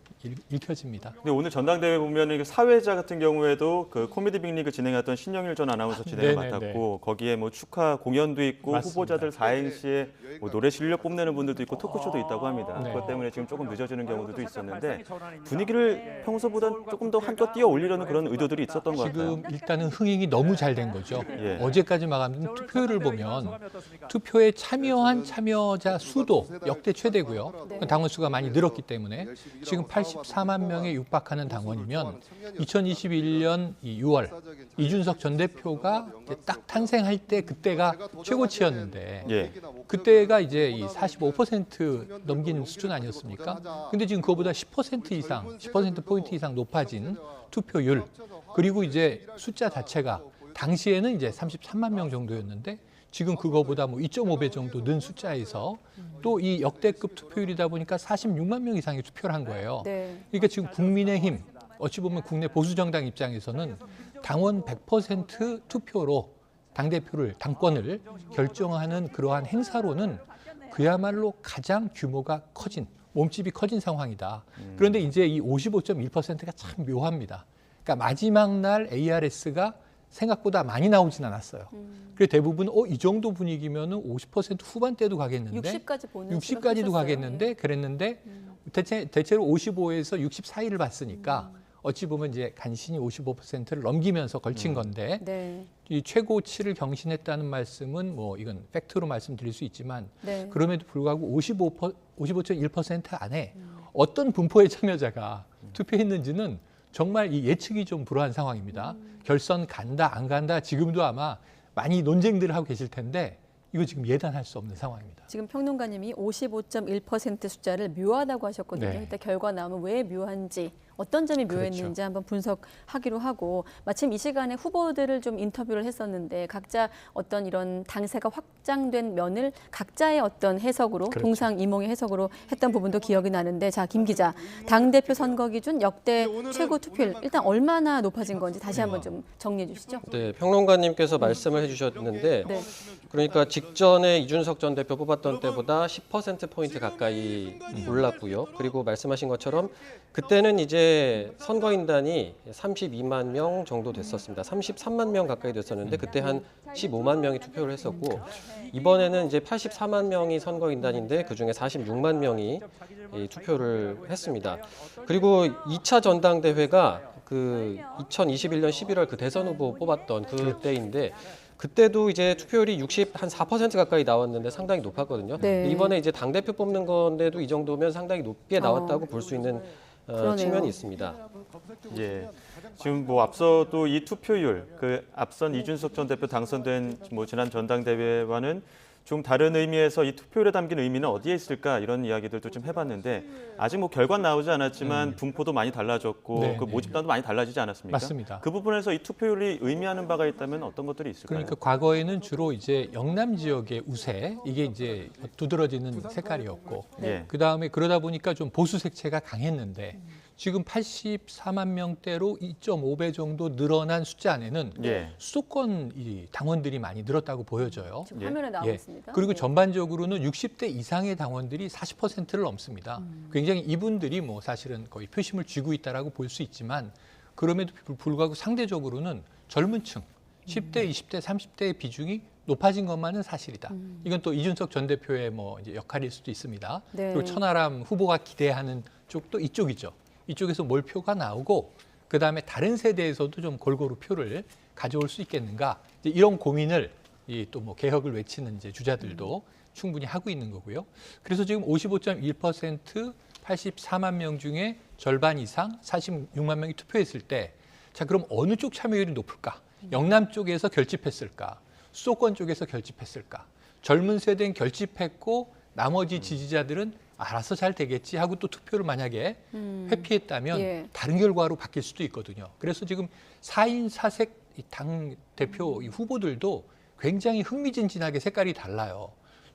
읽혀집니다. 근데 오늘 전당대회 보면 사회자 같은 경우에도 그 코미디 빅리그 진행했던 신영일 전 아나운서 진행을 맡았고 거기에 뭐 축하 공연도 있고 맞습니다. 후보자들 4행시에 뭐 노래 실력 뽐내는 분들도 있고 토크쇼도 있다고 합니다. 네. 그것 때문에 지금 조금 늦어지는 경우들도 있었는데 분위기를 평소보다 조금 더 한껏 띄어 올리려는 그런 의도들이 있었던 것 같아요. 지금 일단은 흥행이 너무 잘 된 거죠. 예. 어제까지 마감된 투표율을 보면 투표에 참여한 참여자 수도 역대 최대고요. 당원 수가 많이 늘었기 때문에 지금 84만 명에 육박하는 당원이면 2021년 6월 이준석 전 대표가 이제 딱 탄생할 때 그때가 최고치였는데 예. 그때가 이제 이 45% 넘긴 수준 아니었습니까? 근데 지금 그거보다 10% 이상, 10% 포인트 이상 높아진 투표율 그리고 이제 숫자 자체가 당시에는 이제 33만 명 정도였는데 지금 그거보다 뭐 2.5배 정도 는 숫자에서 또 이 역대급 투표율이다 보니까 46만 명 이상의 투표를 한 거예요. 네. 그러니까 지금 국민의힘 어찌 보면 국내 보수 정당 입장에서는 당원 100% 투표로 당대표를 당권을 결정하는 그러한 행사로는 그야말로 가장 규모가 커진 몸집이 커진 상황이다. 그런데 이제 이 55.1%가 참 묘합니다. 그러니까 마지막 날 ARS가 생각보다 많이 나오진 않았어요. 그래서 대부분 이 정도 분위기면은 50% 후반대도 가겠는데 60까지 보는 60까지도 가겠는데 그랬는데 대체로 55에서 60 사이를 봤으니까 어찌 보면 이제 간신히 55%를 넘기면서 걸친 건데 네. 이 최고치를 경신했다는 말씀은 뭐 이건 팩트로 말씀드릴 수 있지만 네. 그럼에도 불구하고 55.1% 안에 어떤 분포의 참여자가 투표했는지는 정말 이 예측이 좀 불허한 상황입니다. 결선 간다 안 간다 지금도 아마 많이 논쟁들을 하고 계실 텐데 이거 지금 예단할 수 없는 상황입니다. 지금 평론가님이 55.1% 숫자를 묘하다고 하셨거든요. 네. 일단 결과 나오면 왜 묘한지 어떤 점이 묘했는지 그렇죠. 한번 분석하기로 하고 마침 이 시간에 후보들을 좀 인터뷰를 했었는데 각자 어떤 이런 당세가 확장된 면을 각자의 어떤 해석으로 그렇죠. 동상이몽의 해석으로 했던 부분도 기억이 나는데 자, 김 기자, 당대표 선거 기준 역대 최고 투표율 일단 얼마나 높아진 건지 다시 한번 좀 정리해 주시죠. 네, 평론가님께서 말씀을 해주셨는데 네. 그러니까 직전에 이준석 전 대표 뽑았던 때보다 10%포인트 가까이 올랐고요. 그리고 말씀하신 것처럼 그때는 이제 선거인단이 32만 명 정도 됐었습니다. 33만 명 가까이 됐었는데 그때 한 15만 명이 투표를 했었고 이번에는 이제 84만 명이 선거인단인데 그중에 46만 명이 투표를 했습니다. 그리고 2차 전당대회가 그 2021년 11월 그 대선 후보 뽑았던 그때인데 그때도 이제 투표율이 4% 가까이 나왔는데 상당히 높았거든요. 네. 이번에 이제 당대표 뽑는 건데도 이 정도면 상당히 높게 나왔다고 볼 수 있는 측면이 있습니다. 예. 지금 뭐 앞서 또 이 투표율, 그 앞선 이준석 전 대표 당선된 뭐 지난 전당대회와는 좀 다른 의미에서 이 투표율에 담긴 의미는 어디에 있을까 이런 이야기들도 좀 해봤는데 아직 뭐 결과 나오지 않았지만 분포도 많이 달라졌고 네, 그 모집단도 많이 달라지지 않았습니까? 맞습니다. 그 부분에서 이 투표율이 의미하는 바가 있다면 어떤 것들이 있을까요? 그러니까 과거에는 주로 이제 영남 지역의 우세 이게 이제 두드러지는 색깔이었고 예. 그 다음에 그러다 보니까 좀 보수 색채가 강했는데 지금 84만 명대로 2.5배 정도 늘어난 숫자 안에는 예. 수도권 이 당원들이 많이 늘었다고 보여져요. 지금 화면에 나오고 있습니다. 그리고 예. 전반적으로는 60대 이상의 당원들이 40%를 넘습니다. 굉장히 이분들이 뭐 사실은 거의 표심을 쥐고 있다라고 볼 수 있지만 그럼에도 불구하고 상대적으로는 젊은 층 10대, 20대, 30대의 비중이 높아진 것만은 사실이다. 이건 또 이준석 전 대표의 뭐 이제 역할일 수도 있습니다. 네. 그리고 천하람 후보가 기대하는 쪽도 이쪽이죠. 이쪽에서 몰표가 나오고 그다음에 다른 세대에서도 좀 골고루 표를 가져올 수 있겠는가 이제 이런 고민을 또 뭐 개혁을 외치는 이제 주자들도 충분히 하고 있는 거고요. 그래서 지금 55.1% 84만 명 중에 절반 이상 46만 명이 투표했을 때 자 그럼 어느 쪽 참여율이 높을까? 영남 쪽에서 결집했을까? 수도권 쪽에서 결집했을까? 젊은 세대는 결집했고 나머지 지지자들은 알아서 잘 되겠지 하고 또 투표를 만약에 회피했다면 예. 다른 결과로 바뀔 수도 있거든요. 그래서 지금 4인 4색 당 대표 이 후보들도 굉장히 흥미진진하게 색깔이 달라요.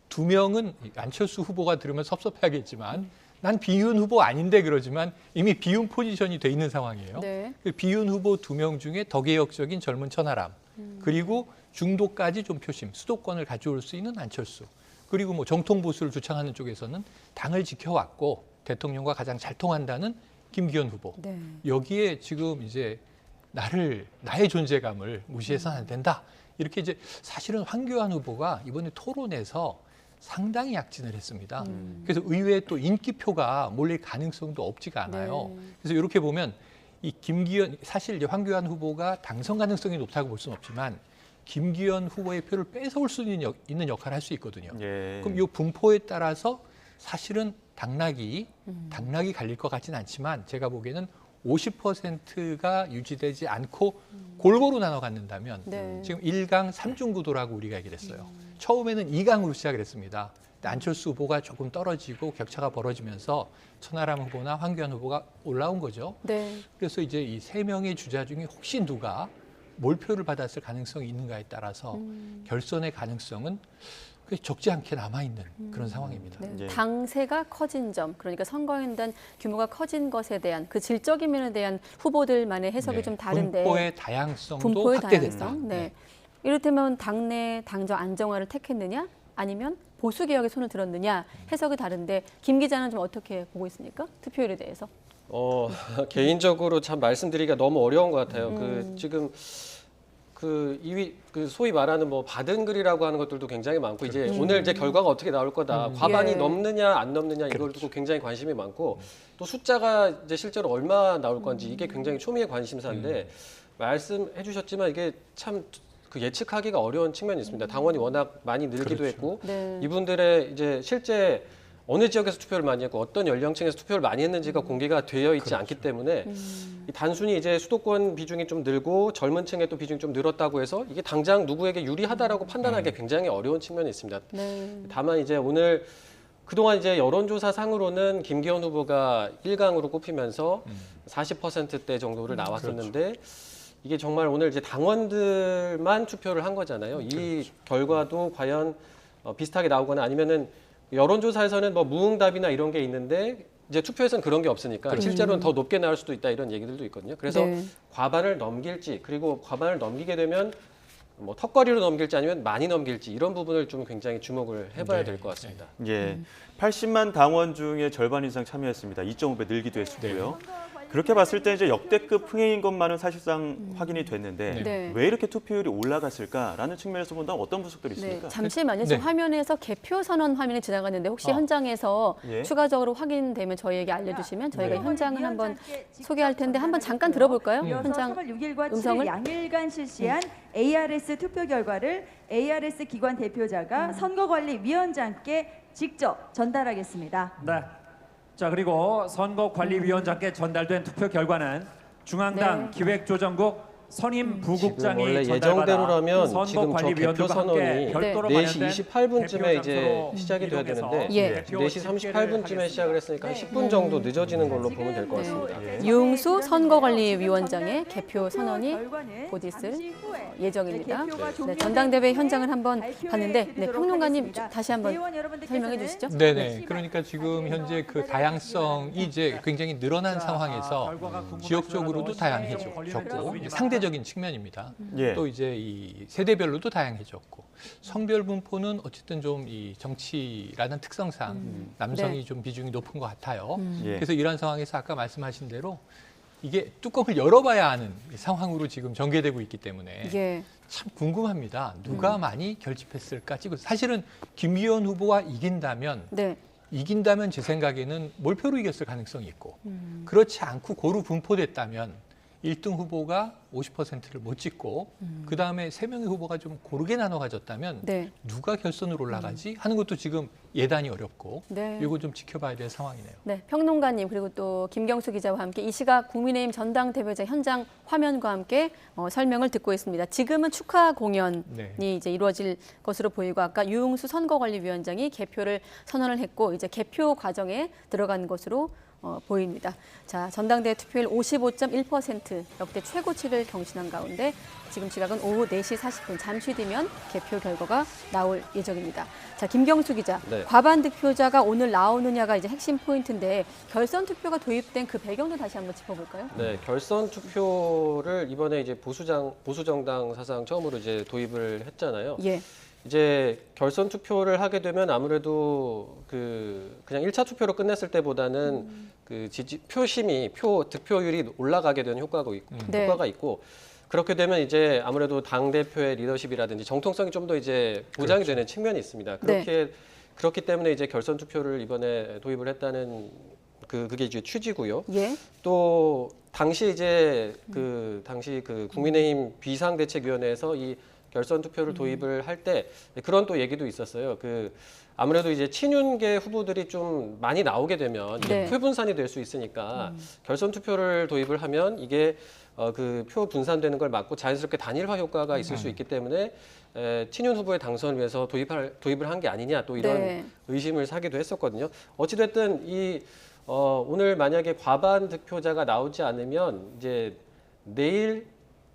2명은 안철수 후보가 들으면 섭섭해하겠지만 난 비윤 후보 아닌데 그러지만 이미 비윤 포지션이 돼 있는 상황이에요. 네. 그 비윤 후보 2명 중에 더 개혁적인 젊은 천하람 그리고 중도까지 좀 표심, 수도권을 가져올 수 있는 안철수 그리고 뭐 정통 보수를 주창하는 쪽에서는 당을 지켜왔고 대통령과 가장 잘 통한다는 김기현 후보. 네. 여기에 지금 이제 나의 존재감을 무시해서는 안 된다. 이렇게 이제 사실은 황교안 후보가 이번에 토론에서 상당히 약진을 했습니다. 그래서 의외에 또 인기표가 몰릴 가능성도 없지가 않아요. 네. 그래서 이렇게 보면 이 김기현 사실 이제 황교안 후보가 당선 가능성이 높다고 볼 수는 없지만 김기현 후보의 표를 뺏어올 수 있는 역할을 할 수 있거든요. 예. 그럼 이 분포에 따라서 사실은 당락이 갈릴 것 같지는 않지만 제가 보기에는 50%가 유지되지 않고 골고루 나눠 갖는다면 네. 지금 1강 3중 구도라고 우리가 얘기를 했어요. 처음에는 2강으로 시작을 했습니다. 안철수 후보가 조금 떨어지고 격차가 벌어지면서 천하람 후보나 황교안 후보가 올라온 거죠. 네. 그래서 이제 이 3명의 주자 중에 혹시 누가 몰표를 받았을 가능성이 있는가에 따라서 결선의 가능성은 적지 않게 남아있는 그런 상황입니다. 네. 당세가 커진 점, 그러니까 선거연단 규모가 커진 것에 대한 그 질적인 면에 대한 후보들만의 해석이 네. 좀 다른데 분포의 다양성도 분포의 확대된다. 다양성? 네. 네. 이를테면 당내 당정 안정화를 택했느냐 아니면 보수 개혁에 손을 들었느냐 해석이 다른데 김 기자는 좀 어떻게 보고 있습니까? 투표율에 대해서. 개인적으로 참 말씀드리기가 너무 어려운 것 같아요. 지금 소위 말하는 뭐 받은 글이라고 하는 것들도 굉장히 많고 이제 오늘 이제 결과가 어떻게 나올 거다. 과반이 예. 넘느냐 안 넘느냐 이걸 두고 굉장히 관심이 많고 또 숫자가 이제 실제로 얼마 나올 건지 이게 굉장히 초미의 관심사인데 말씀해 주셨지만 이게 참 그 예측하기가 어려운 측면이 있습니다. 당원이 워낙 많이 늘기도 했고 네. 이분들의 이제 실제 어느 지역에서 투표를 많이 했고 어떤 연령층에서 투표를 많이 했는지가 공개가 되어 있지 않기 때문에 단순히 이제 수도권 비중이 좀 늘고 젊은 층의 또 비중이 좀 늘었다고 해서 이게 당장 누구에게 유리하다라고 판단하기 굉장히 어려운 측면이 있습니다. 네. 다만 이제 오늘 그동안 이제 여론조사 상으로는 김기현 후보가 1강으로 꼽히면서 40%대 정도를 나왔었는데 이게 정말 오늘 이제 당원들만 투표를 한 거잖아요. 이 결과도 과연 비슷하게 나오거나 아니면은 여론조사에서는 뭐 무응답이나 이런 게 있는데 이제 투표에서는 그런 게 없으니까 실제로는 더 높게 나올 수도 있다 이런 얘기들도 있거든요. 그래서 네. 과반을 넘길지 그리고 과반을 넘기게 되면 뭐 턱걸이로 넘길지 아니면 많이 넘길지 이런 부분을 좀 굉장히 주목을 해봐야 될 것 같습니다. 예, 80만 당원 중에 절반 이상 참여했습니다. 2.5배 늘기도 했고요. 그렇게 봤을 때 이제 역대급 흥행인 것만은 사실상 확인이 됐는데 네. 왜 이렇게 투표율이 올라갔을까라는 측면에서 본다면 어떤 분석들이 있습니까? 네, 잠시만요. 지금 화면에서 개표 선언 화면이 지나갔는데 혹시 현장에서 예. 추가적으로 확인되면 저희에게 알려주시면 저희가 현장을 한번 소개할 텐데 한번 잠깐 들어볼까요? 현장 3월 6일과 7일 음성을. 양일간 실시한 ARS 투표 결과를 ARS 기관 대표자가 선거관리위원장께 직접 전달하겠습니다. 네. 자, 그리고 선거관리위원장께 전달된 투표 결과는 중앙당 기획조정국 선임 부국장이 원래 전달받아 예정대로라면 지금 저 개표 선거관리위원들과 선언이 함께 별도로 4시 마련된 28분쯤에 이제 대표 시작이 돼야 장소로 되는데 예. 4시 38분쯤에 시작을 했으니까 한 10분 정도 늦어지는 걸로 보면 될 것 같습니다. 유흥수 선거관리위원장의 개표 선언이 곧 있을 예정입니다. 네, 전당대회 현장을 한번 봤는데 평론가님 다시 한번 설명해 주시죠. 네네. 그러니까 지금 현재 그 다양성이 이제 굉장히 늘어난 상황에서 지역적으로도 다양해졌고 상대적인 측면입니다. 예. 또 이제 이 세대별로도 다양해졌고 성별 분포는 어쨌든 좀 이 정치라는 특성상 남성이 네. 좀 비중이 높은 것 같아요. 예. 그래서 이런 상황에서 아까 말씀하신 대로 이게 뚜껑을 열어봐야 하는 상황으로 지금 전개되고 있기 때문에 예. 참 궁금합니다. 누가 많이 결집했을까? 지금 사실은 김기현 후보가 이긴다면 제 생각에는 몰표로 이겼을 가능성이 있고 그렇지 않고 고루 분포됐다면 1등 후보가 50%를 못 찍고 그다음에 3명의 후보가 좀 고르게 나눠 가졌다면 네. 누가 결선으로 올라가지 하는 것도 지금 예단이 어렵고 네. 이거 좀 지켜봐야 될 상황이네요. 네, 평론가님 그리고 또 김경수 기자와 함께 이 시각 국민의힘 전당대회장 현장 화면과 함께 설명을 듣고 있습니다. 지금은 축하 공연이 이제 이루어질 것으로 보이고 아까 유흥수 선거관리위원장이 개표를 선언을 했고 이제 개표 과정에 들어간 것으로 보입니다. 자, 전당대회 투표율 55.1% 역대 최고치를 경신한 가운데 지금 시각은 오후 4시 40분 잠시 뒤면 개표 결과가 나올 예정입니다. 자, 김경수 기자, 네. 과반 득표자가 오늘 나오느냐가 이제 핵심 포인트인데 결선 투표가 도입된 그 배경도 다시 한번 짚어볼까요? 네, 결선 투표를 이번에 이제 보수 정당 사상 처음으로 이제 도입을 했잖아요. 예. 이제 결선 투표를 하게 되면 아무래도 그냥 1차 투표로 끝냈을 때보다는 그 득표율이 올라가게 되는 효과가 있고 그렇게 되면 이제 아무래도 당 대표의 리더십이라든지 정통성이 좀 더 이제 보장이 되는 측면이 있습니다. 그렇기 때문에 이제 결선 투표를 이번에 도입을 했다는 그게 이제 취지고요. 예. 또 당시 이제 당시 국민의힘 비상대책위원회에서 이 결선 투표를 도입을 할 때 그런 또 얘기도 있었어요. 아무래도 이제 친윤계 후보들이 좀 많이 나오게 되면 표 분산이 될 수 있으니까 결선 투표를 도입을 하면 이게 표 분산되는 걸 막고 자연스럽게 단일화 효과가 있을 수 있기 때문에 친윤 후보의 당선을 위해서 도입을 한 게 아니냐 또 이런 의심을 사기도 했었거든요. 어찌됐든 오늘 만약에 과반 득표자가 나오지 않으면 이제 내일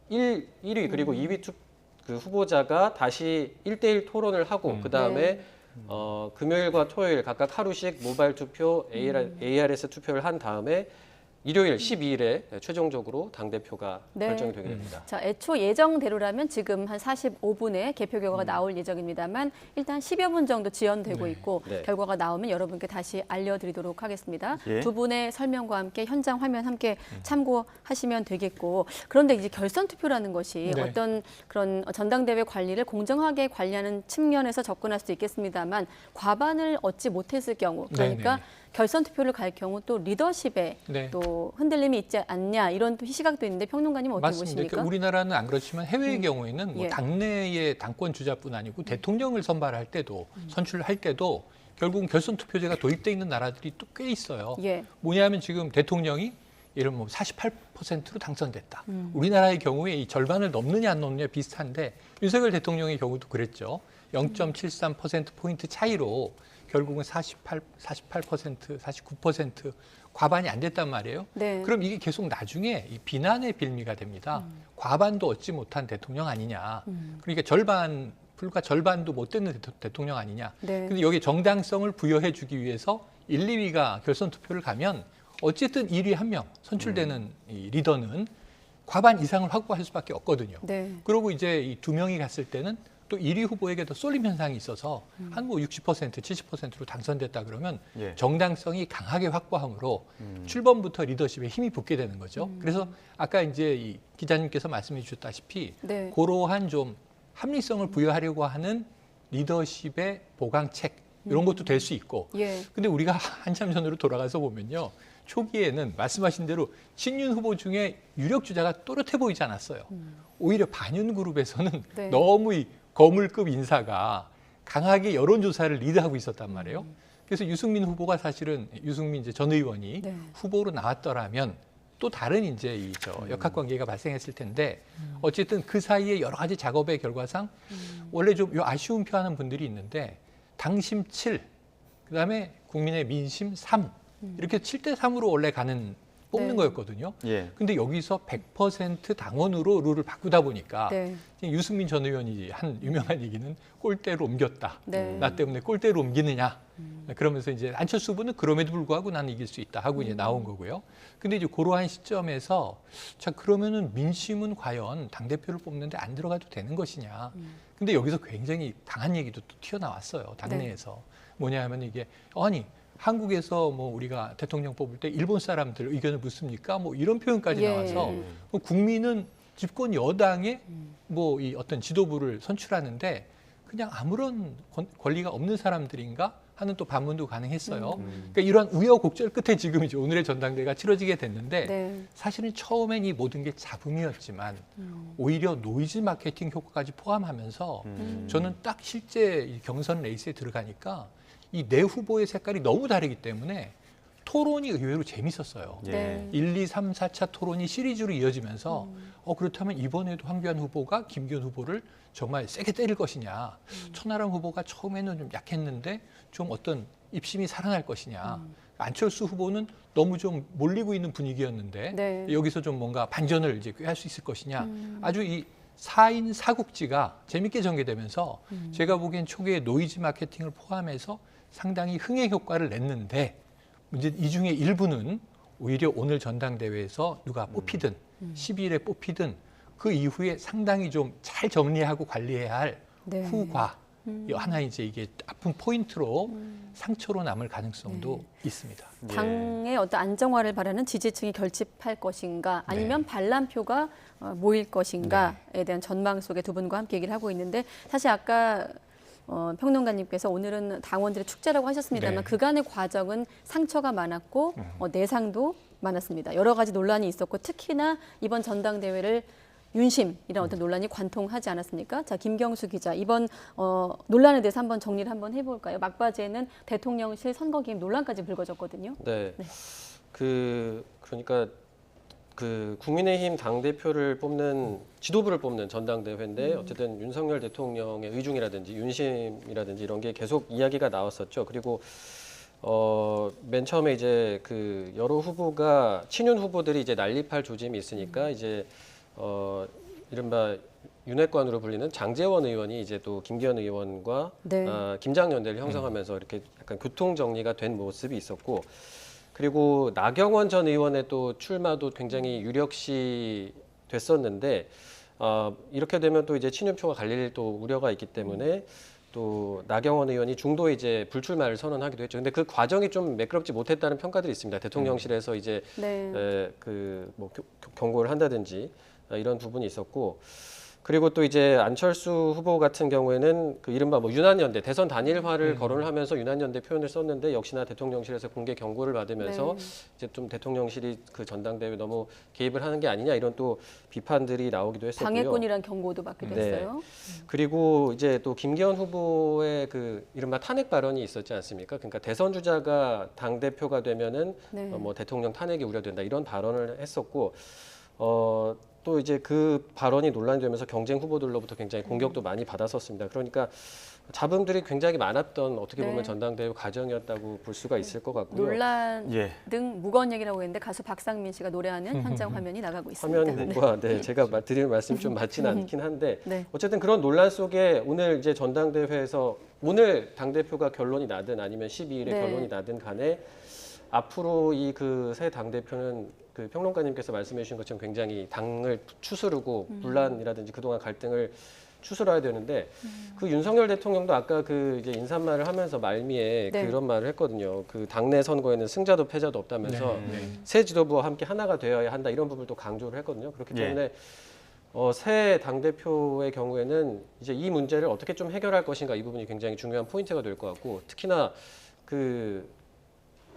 1위 그리고 2위 후보자가 다시 1대1 토론을 하고 그다음에 금요일과 토요일 각각 하루씩 모바일 투표, ARS 투표를 한 다음에 일요일 12일에 최종적으로 당대표가 결정이 되게 됩니다. 자, 애초 예정대로라면 지금 한 45분에 개표 결과가 나올 예정입니다만 일단 10여 분 정도 지연되고 있고 결과가 나오면 여러분께 다시 알려드리도록 하겠습니다. 두 분의 설명과 함께 현장 화면 함께 참고하시면 되겠고 그런데 이제 결선 투표라는 것이 어떤 그런 전당대회 관리를 공정하게 관리하는 측면에서 접근할 수 있겠습니다만 과반을 얻지 못했을 경우 그러니까 결선 투표를 갈 경우 또 리더십에 또 흔들림이 있지 않냐 이런 또 시각도 있는데 평론가님 어떻게 맞습니다. 보십니까? 그러니까 우리나라는 안 그렇지만 해외의 경우에는 뭐 당내의 당권 주자뿐 아니고 대통령을 선발할 때도 선출할 때도 결국은 결선 투표제가 도입돼 있는 나라들이 또 꽤 있어요. 뭐냐면 지금 대통령이 예를 들면 48%로 당선됐다. 우리나라의 경우에 이 절반을 넘느냐 안 넘느냐 비슷한데 윤석열 대통령의 경우도 그랬죠. 0.73%포인트 차이로 결국은 48%, 49% 과반이 안 됐단 말이에요. 그럼 이게 계속 나중에 이 비난의 빌미가 됩니다. 과반도 얻지 못한 대통령 아니냐. 그러니까 불과 절반도 못 되는 대통령 아니냐. 근데 여기 정당성을 부여해 주기 위해서 1, 2위가 결선 투표를 가면 어쨌든 1위 1명 선출되는 이 리더는 과반 이상을 확보할 수밖에 없거든요. 그리고 이제 이 2명이 갔을 때는 또 1위 후보에게도 쏠림 현상이 있어서 한 뭐 60%, 70%로 당선됐다 그러면 정당성이 강하게 확보함으로 출범부터 리더십에 힘이 붙게 되는 거죠. 그래서 아까 이제 이 기자님께서 말씀해 주셨다시피 그러한 좀 합리성을 부여하려고 하는 리더십의 보강책 이런 것도 될 수 있고 근데 우리가 한참 전으로 돌아가서 보면요. 초기에는 말씀하신 대로 친윤 후보 중에 유력 주자가 또렷해 보이지 않았어요. 오히려 반윤 그룹에서는 너무 이 거물급 인사가 강하게 여론조사를 리드하고 있었단 말이에요. 그래서 유승민 후보가 사실은 유승민 이제 전 의원이 후보로 나왔더라면 또 다른 이제 역학관계가 발생했을 텐데 어쨌든 그 사이에 여러 가지 작업의 결과상 원래 좀 아쉬운 표하는 분들이 있는데 당심 7, 그다음에 국민의 민심 3 이렇게 7대 3으로 원래 뽑는 거였거든요. 근데 여기서 100% 당원으로 룰을 바꾸다 보니까 유승민 전 의원이 한 유명한 얘기는 꼴대로 옮겼다. 나 때문에 꼴대로 옮기느냐. 그러면서 이제 안철수 후보는 그럼에도 불구하고 나는 이길 수 있다 하고 이제 나온 거고요. 근데 이제 그러한 시점에서 자 그러면은 민심은 과연 당대표를 뽑는데 안 들어가도 되는 것이냐. 근데 여기서 굉장히 강한 얘기도 또 튀어나왔어요. 당내에서. 뭐냐 하면 이게 아니 한국에서 뭐 우리가 대통령 뽑을 때 일본 사람들 의견을 묻습니까? 뭐 이런 표현까지 나와서 국민은 집권 여당의 뭐 이 어떤 지도부를 선출하는데 그냥 아무런 권리가 없는 사람들인가? 하는 또 반문도 가능했어요. 그러니까 이런 우여곡절 끝에 지금 이제 오늘의 전당대회가 치러지게 됐는데 네. 사실은 처음엔 이 모든 게 잡음이었지만 오히려 노이즈 마케팅 효과까지 포함하면서 저는 딱 실제 이 경선 레이스에 들어가니까 이 내 후보의 색깔이 너무 다르기 때문에 토론이 의외로 재밌었어요. 네. 1, 2, 3, 4차 토론이 시리즈로 이어지면서 그렇다면 이번에도 황교안 후보가 김기현 후보를 정말 세게 때릴 것이냐. 천하람 후보가 처음에는 좀 약했는데 좀 어떤 입심이 살아날 것이냐. 안철수 후보는 너무 좀 몰리고 있는 분위기였는데 네. 여기서 좀 뭔가 반전을 이제 꾀할 수 있을 것이냐. 아주 이 4인 사국지가 재밌게 전개되면서 제가 보기엔 초기에 노이즈 마케팅을 포함해서 상당히 흥행 효과를 냈는데 이제 이 중에 일부는 오히려 오늘 전당대회에서 누가 뽑히든 12일에 뽑히든 그 이후에 상당히 좀 잘 정리하고 관리해야 할 네. 후과 하나 이제 이게 아픈 포인트로 상처로 남을 가능성도 있습니다. 당의 어떤 안정화를 바라는 지지층이 결집할 것인가 아니면 반란표가 모일 것인가에 대한 전망 속에 두 분과 함께 얘기를 하고 있는데 사실 아까 평론가님께서 오늘은 당원들의 축제라고 하셨습니다만 네. 그간의 과정은 상처가 많았고 내상도 많았습니다. 여러 가지 논란이 있었고 특히나 이번 전당대회를 윤심 이런 어떤 논란이 관통하지 않았습니까? 자, 김경수 기자 이번 논란에 대해서 한번 정리를 한번 해볼까요? 막바지에는 대통령실 선거 개입 논란까지 불거졌거든요. 네. 그러니까 그 국민의힘 당대표를 뽑는 지도부를 뽑는 전당대회인데 어쨌든 윤석열 대통령의 의중이라든지 윤심이라든지 이런 게 계속 이야기가 나왔었죠. 그리고 맨 처음에 이제 그 여러 후보가 친윤 후보들이 이제 난립할 조짐이 있으니까 이제 이른바 윤핵관으로 불리는 장제원 의원이 이제 또 김기현 의원과 네. 김장연대를 형성하면서 이렇게 약간 교통 정리가 된 모습이 있었고 그리고 나경원 전 의원의 또 출마도 굉장히 유력시 됐었는데 이렇게 되면 또 이제 친윤표가 갈릴 또 우려가 있기 때문에 또 나경원 의원이 중도 이제 불출마를 선언하기도 했죠. 근데 그 과정이 좀 매끄럽지 못했다는 평가들이 있습니다. 대통령실에서 이제 그 뭐 경고를 한다든지 이런 부분이 있었고 그리고 또 이제 안철수 후보 같은 경우에는 그 이른바 뭐 유난연대 대선 단일화를 거론을 하면서 유난연대 표현을 썼는데 역시나 대통령실에서 공개 경고를 받으면서 이제 좀 대통령실이 그 전당대회 너무 개입을 하는 게 아니냐 이런 또 비판들이 나오기도 했었고요. 방해꾼이란 경고도 받기도 했어요. 그리고 이제 또 김기현 후보의 그 이른바 탄핵 발언이 있었지 않습니까? 그러니까 대선 주자가 당 대표가 되면은 뭐 대통령 탄핵이 우려된다 이런 발언을 했었고. 또 이제 그 발언이 논란이 되면서 경쟁 후보들로부터 굉장히 공격도 많이 받았었습니다. 그러니까 잡음들이 굉장히 많았던 어떻게 보면 전당대회 과정이었다고 볼 수가 있을 것 같고요. 논란 등 무거운 얘기라고 했는데 가수 박상민 씨가 노래하는 현장 화면이 나가고 있습니다. 화면과 제가 드리는 말씀이 좀 맞지는 않긴 한데 어쨌든 그런 논란 속에 오늘 이제 전당대회에서 오늘 당대표가 결론이 나든 아니면 12일에 결론이 나든 간에 앞으로 이 그 새 당대표는 그 평론가님께서 말씀해 주신 것처럼 굉장히 당을 추스르고 분란이라든지 그동안 갈등을 추스러야 되는데 그 윤석열 대통령도 아까 그 이제 인사말을 하면서 말미에 그런 말을 했거든요. 그 당내 선거에는 승자도 패자도 없다면서 새 지도부와 함께 하나가 되어야 한다 이런 부분도 강조를 했거든요. 그렇기 때문에 새 당대표의 경우에는 이제 이 문제를 어떻게 좀 해결할 것인가 이 부분이 굉장히 중요한 포인트가 될 것 같고 특히나 그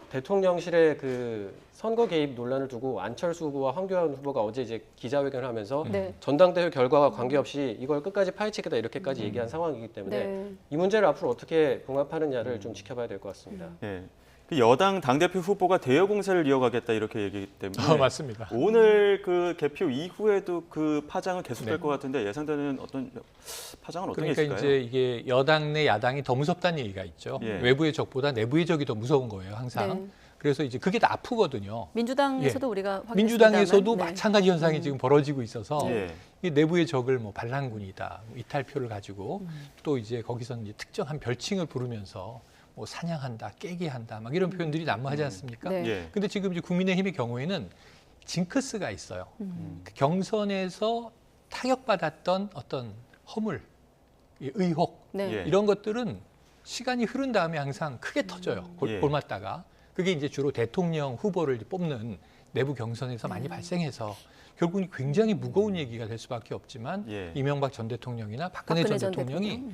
대통령실의 그 선거 개입 논란을 두고 안철수 후보와 황교안 후보가 어제 이제 기자회견을 하면서 전당대회 결과와 관계없이 이걸 끝까지 파헤치겠다 이렇게까지 얘기한 상황이기 때문에 이 문제를 앞으로 어떻게 봉합하느냐를 좀 지켜봐야 될 것 같습니다. 그 여당 당대표 후보가 대여 공세를 이어가겠다 이렇게 얘기하기 때문에 맞습니다. 오늘 그 개표 이후에도 그 파장은 계속될 것 같은데 예상되는 어떤 파장은 어떤 게 있을까요? 그러니까 이제 이게 여당 내 야당이 더 무섭다는 얘기가 있죠. 외부의 적보다 내부의 적이 더 무서운 거예요, 항상. 그래서 이제 그게 다 아프거든요. 민주당에서도 우리가 확인했습니다만 민주당에서도 마찬가지 현상이 지금 벌어지고 있어서 이 내부의 적을 뭐 반란군이다, 이탈표를 가지고 또 이제 거기서 이제 특정한 별칭을 부르면서 뭐 사냥한다, 깨게 한다, 막 이런 표현들이 난무하지 않습니까? 근데 지금 이제 국민의힘의 경우에는 징크스가 있어요. 그 경선에서 타격받았던 어떤 허물, 의혹 이런 것들은 시간이 흐른 다음에 항상 크게 터져요. 골맞다가. 그게 이제 주로 대통령 후보를 뽑는 내부 경선에서 많이 발생해서 결국은 굉장히 무거운 얘기가 될 수밖에 없지만 이명박 전 대통령이나 박근혜 전 대통령이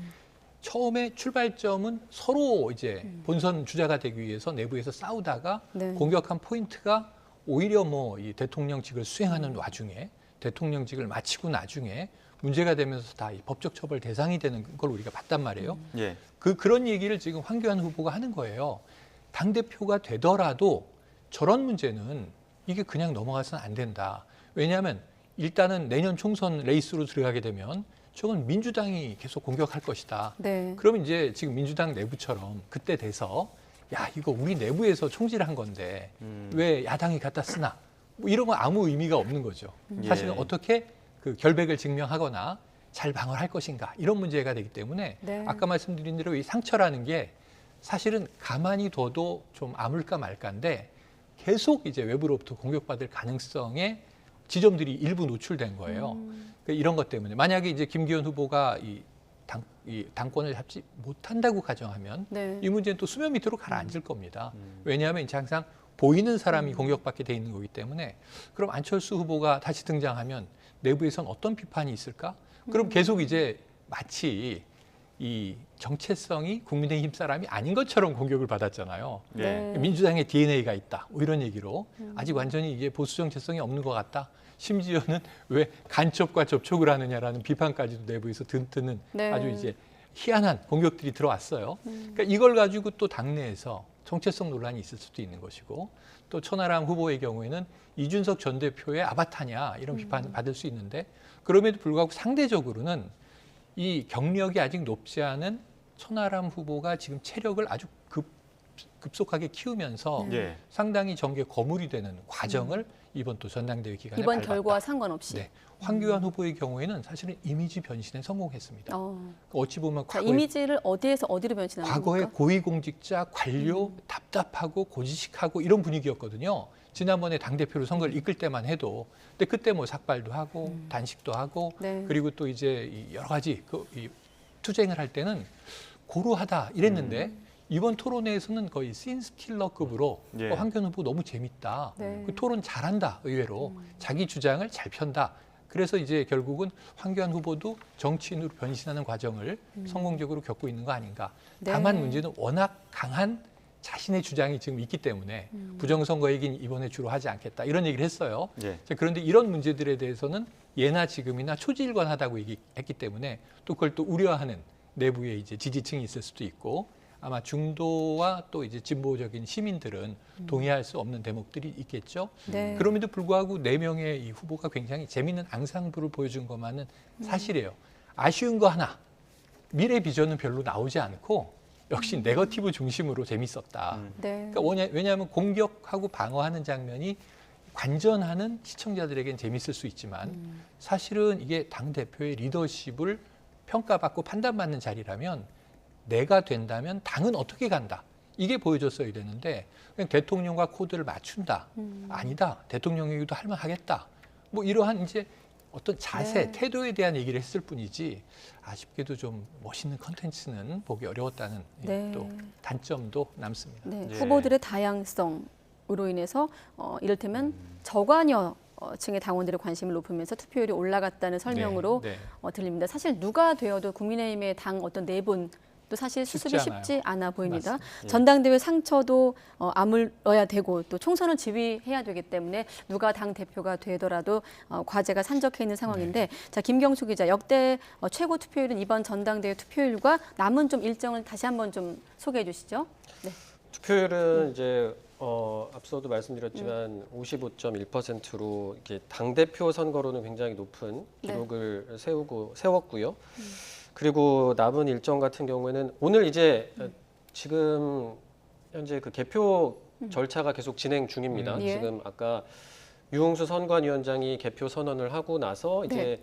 처음에 출발점은 서로 이제 본선 주자가 되기 위해서 내부에서 싸우다가 공격한 포인트가 오히려 뭐 이 대통령직을 수행하는 와중에 대통령직을 마치고 나중에 문제가 되면서 다 이 법적 처벌 대상이 되는 걸 우리가 봤단 말이에요. 예. 그런 얘기를 지금 황교안 후보가 하는 거예요. 당대표가 되더라도 저런 문제는 이게 그냥 넘어가서는 안 된다. 왜냐하면 일단은 내년 총선 레이스로 들어가게 되면 저건 민주당이 계속 공격할 것이다. 네. 그러면 이제 지금 민주당 내부처럼 그때 돼서 야 이거 우리 내부에서 총질한 건데 왜 야당이 갖다 쓰나? 뭐 이런 건 아무 의미가 없는 거죠. 사실은 어떻게 그 결백을 증명하거나 잘 방어할 것인가 이런 문제가 되기 때문에 아까 말씀드린 대로 이 상처라는 게 사실은 가만히 둬도 좀 아물까 말까인데 계속 이제 외부로부터 공격받을 가능성에 지점들이 일부 노출된 거예요. 그러니까 이런 것 때문에 만약에 이제 김기현 후보가 이 당권을 잡지 못한다고 가정하면 이 문제는 또 수면 밑으로 가라앉을 겁니다. 왜냐하면 이제 항상 보이는 사람이 공격받게 돼 있는 거기 때문에 그럼 안철수 후보가 다시 등장하면 내부에선 어떤 비판이 있을까? 그럼 계속 이제 마치 이 정체성이 국민의힘 사람이 아닌 것처럼 공격을 받았잖아요. 민주당의 DNA가 있다. 뭐 이런 얘기로 아직 완전히 이게 보수 정체성이 없는 것 같다. 심지어는 왜 간첩과 접촉을 하느냐라는 비판까지도 내부에서 듣는 아주 이제 희한한 공격들이 들어왔어요. 그러니까 이걸 가지고 또 당내에서 정체성 논란이 있을 수도 있는 것이고 또 천하람 후보의 경우에는 이준석 전 대표의 아바타냐 이런 비판을 받을 수 있는데 그럼에도 불구하고 상대적으로는 이 경력이 아직 높지 않은 천하람 후보가 지금 체력을 아주 급속하게 키우면서 상당히 정계 거물이 되는 과정을 이번 또 전당대회 기간에 이번 밟았다. 결과와 상관없이. 황교안 후보의 경우에는 사실은 이미지 변신에 성공했습니다. 어찌 보면 자, 이미지를 어디에서 어디로 변신하는 과거의 겁니까? 고위공직자, 관료, 답답하고 고지식하고 이런 분위기였거든요. 지난번에 당대표로 선거를 이끌 때만 해도 근데 그때 뭐 삭발도 하고 단식도 하고 그리고 또 이제 여러 가지 이 투쟁을 할 때는 고루하다 이랬는데 이번 토론회에서는 거의 씬스틸러급으로 황교안 후보 너무 재밌다. 그 토론 잘한다 의외로 자기 주장을 잘 편다. 그래서 이제 결국은 황교안 후보도 정치인으로 변신하는 과정을 성공적으로 겪고 있는 거 아닌가. 다만 문제는 워낙 강한 자신의 주장이 지금 있기 때문에 부정선거 얘기는 이번에 주로 하지 않겠다. 이런 얘기를 했어요. 그런데 이런 문제들에 대해서는 예나 지금이나 초지일관하다고 얘기했기 때문에 또 그걸 또 우려하는 내부에 이제 지지층이 있을 수도 있고 아마 중도와 또 이제 진보적인 시민들은 동의할 수 없는 대목들이 있겠죠. 그럼에도 불구하고 4명의 이 후보가 굉장히 재미있는 앙상블을 보여준 것만은 사실이에요. 아쉬운 거 하나, 미래 비전은 별로 나오지 않고 역시 네거티브 중심으로 재밌었다. 그러니까 왜냐하면 공격하고 방어하는 장면이 관전하는 시청자들에겐 재밌을 수 있지만 사실은 이게 당대표의 리더십을 평가받고 판단받는 자리라면 내가 된다면 당은 어떻게 간다. 이게 보여줬어야 되는데 그냥 대통령과 코드를 맞춘다. 아니다. 대통령에게도 할 만하겠다. 뭐 이러한 이제 어떤 자세, 태도에 대한 얘기를 했을 뿐이지 아쉽게도 좀 멋있는 컨텐츠는 보기 어려웠다는 또 단점도 남습니다. 후보들의 다양성으로 인해서 이를테면 저관여 층의 당원들의 관심을 높이면서 투표율이 올라갔다는 설명으로 들립니다. 사실 누가 되어도 국민의힘의 당 어떤 내분 또 사실 수습이 쉽지 않아 보입니다. 전당대회 상처도 아물어야 되고 또 총선을 지휘해야 되기 때문에 누가 당 대표가 되더라도 과제가 산적해 있는 상황인데 자 김경수 기자 역대 최고 투표율은 이번 전당대회 투표율과 남은 좀 일정을 다시 한번 좀 소개해 주시죠. 투표율은 이제 앞서도 말씀드렸지만 55.1%로 이렇게 당 대표 선거로는 굉장히 높은 기록을 세웠고요. 그리고 남은 일정 같은 경우에는 오늘 이제 지금 현재 그 개표 절차가 계속 진행 중입니다. 지금 아까 유흥수 선관위원장이 개표 선언을 하고 나서 이제